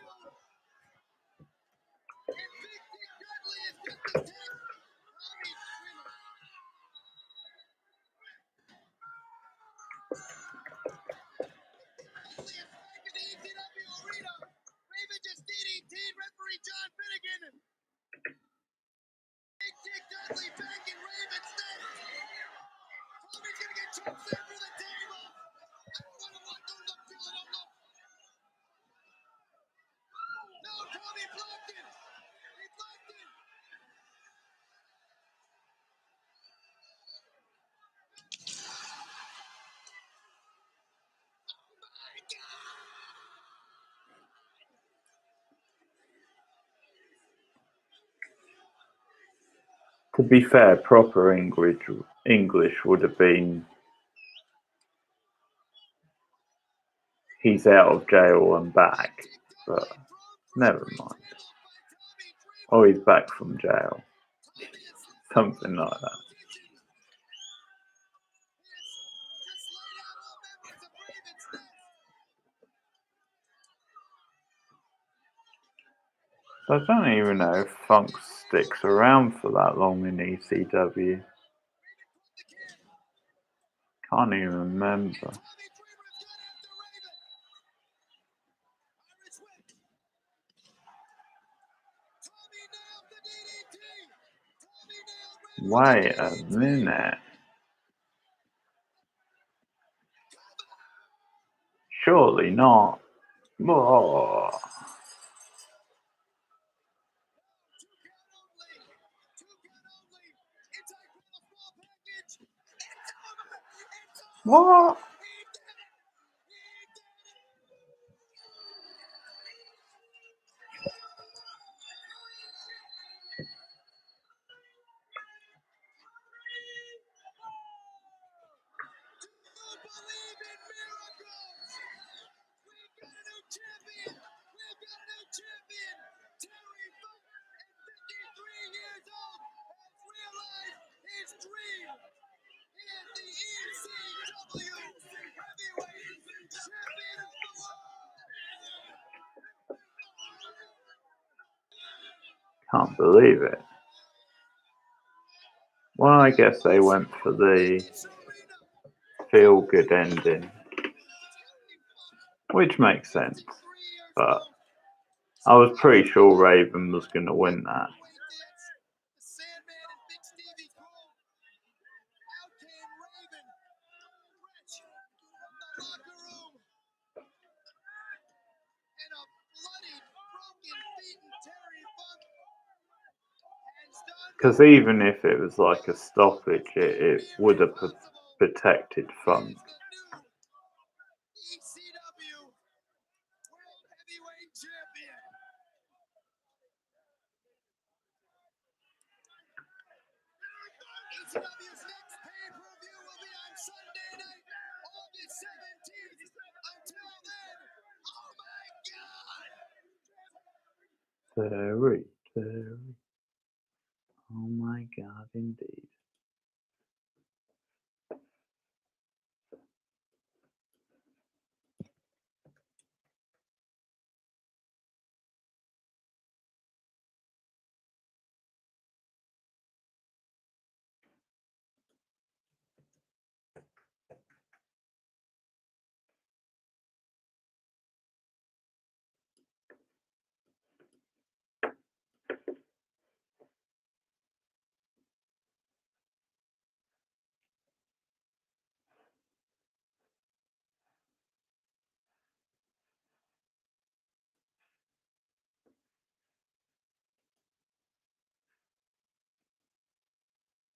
And Big Dick Dudley is got the tag. Tommy Dreamer. Dudley is back in the ECW arena. Raven just DDT'd referee John Finnegan. Big Dick Dudley back in Raven's Nest. Tommy's gonna get choked there through the table. I don't want to look feel it. No, Tommy blocked it. He blocked it. Oh my God. To be fair, proper English would have been he's out of jail and back, but never mind. Oh, he's back from jail. Something like that. I don't even know if Funk sticks around for that long in ECW. Can't even remember. Wait a minute. Surely not. Oh. What? Can't believe it. Well, I guess they went for the feel-good ending, which makes sense, but I was pretty sure Raven was going to win that. Because even if it was like a stoppage, it would have protected Funk. ECW World Heavyweight Champion. ECW's next pay-per-view will be on Sunday night, August 17th. Until then, oh my God! Terry. Oh my God, indeed.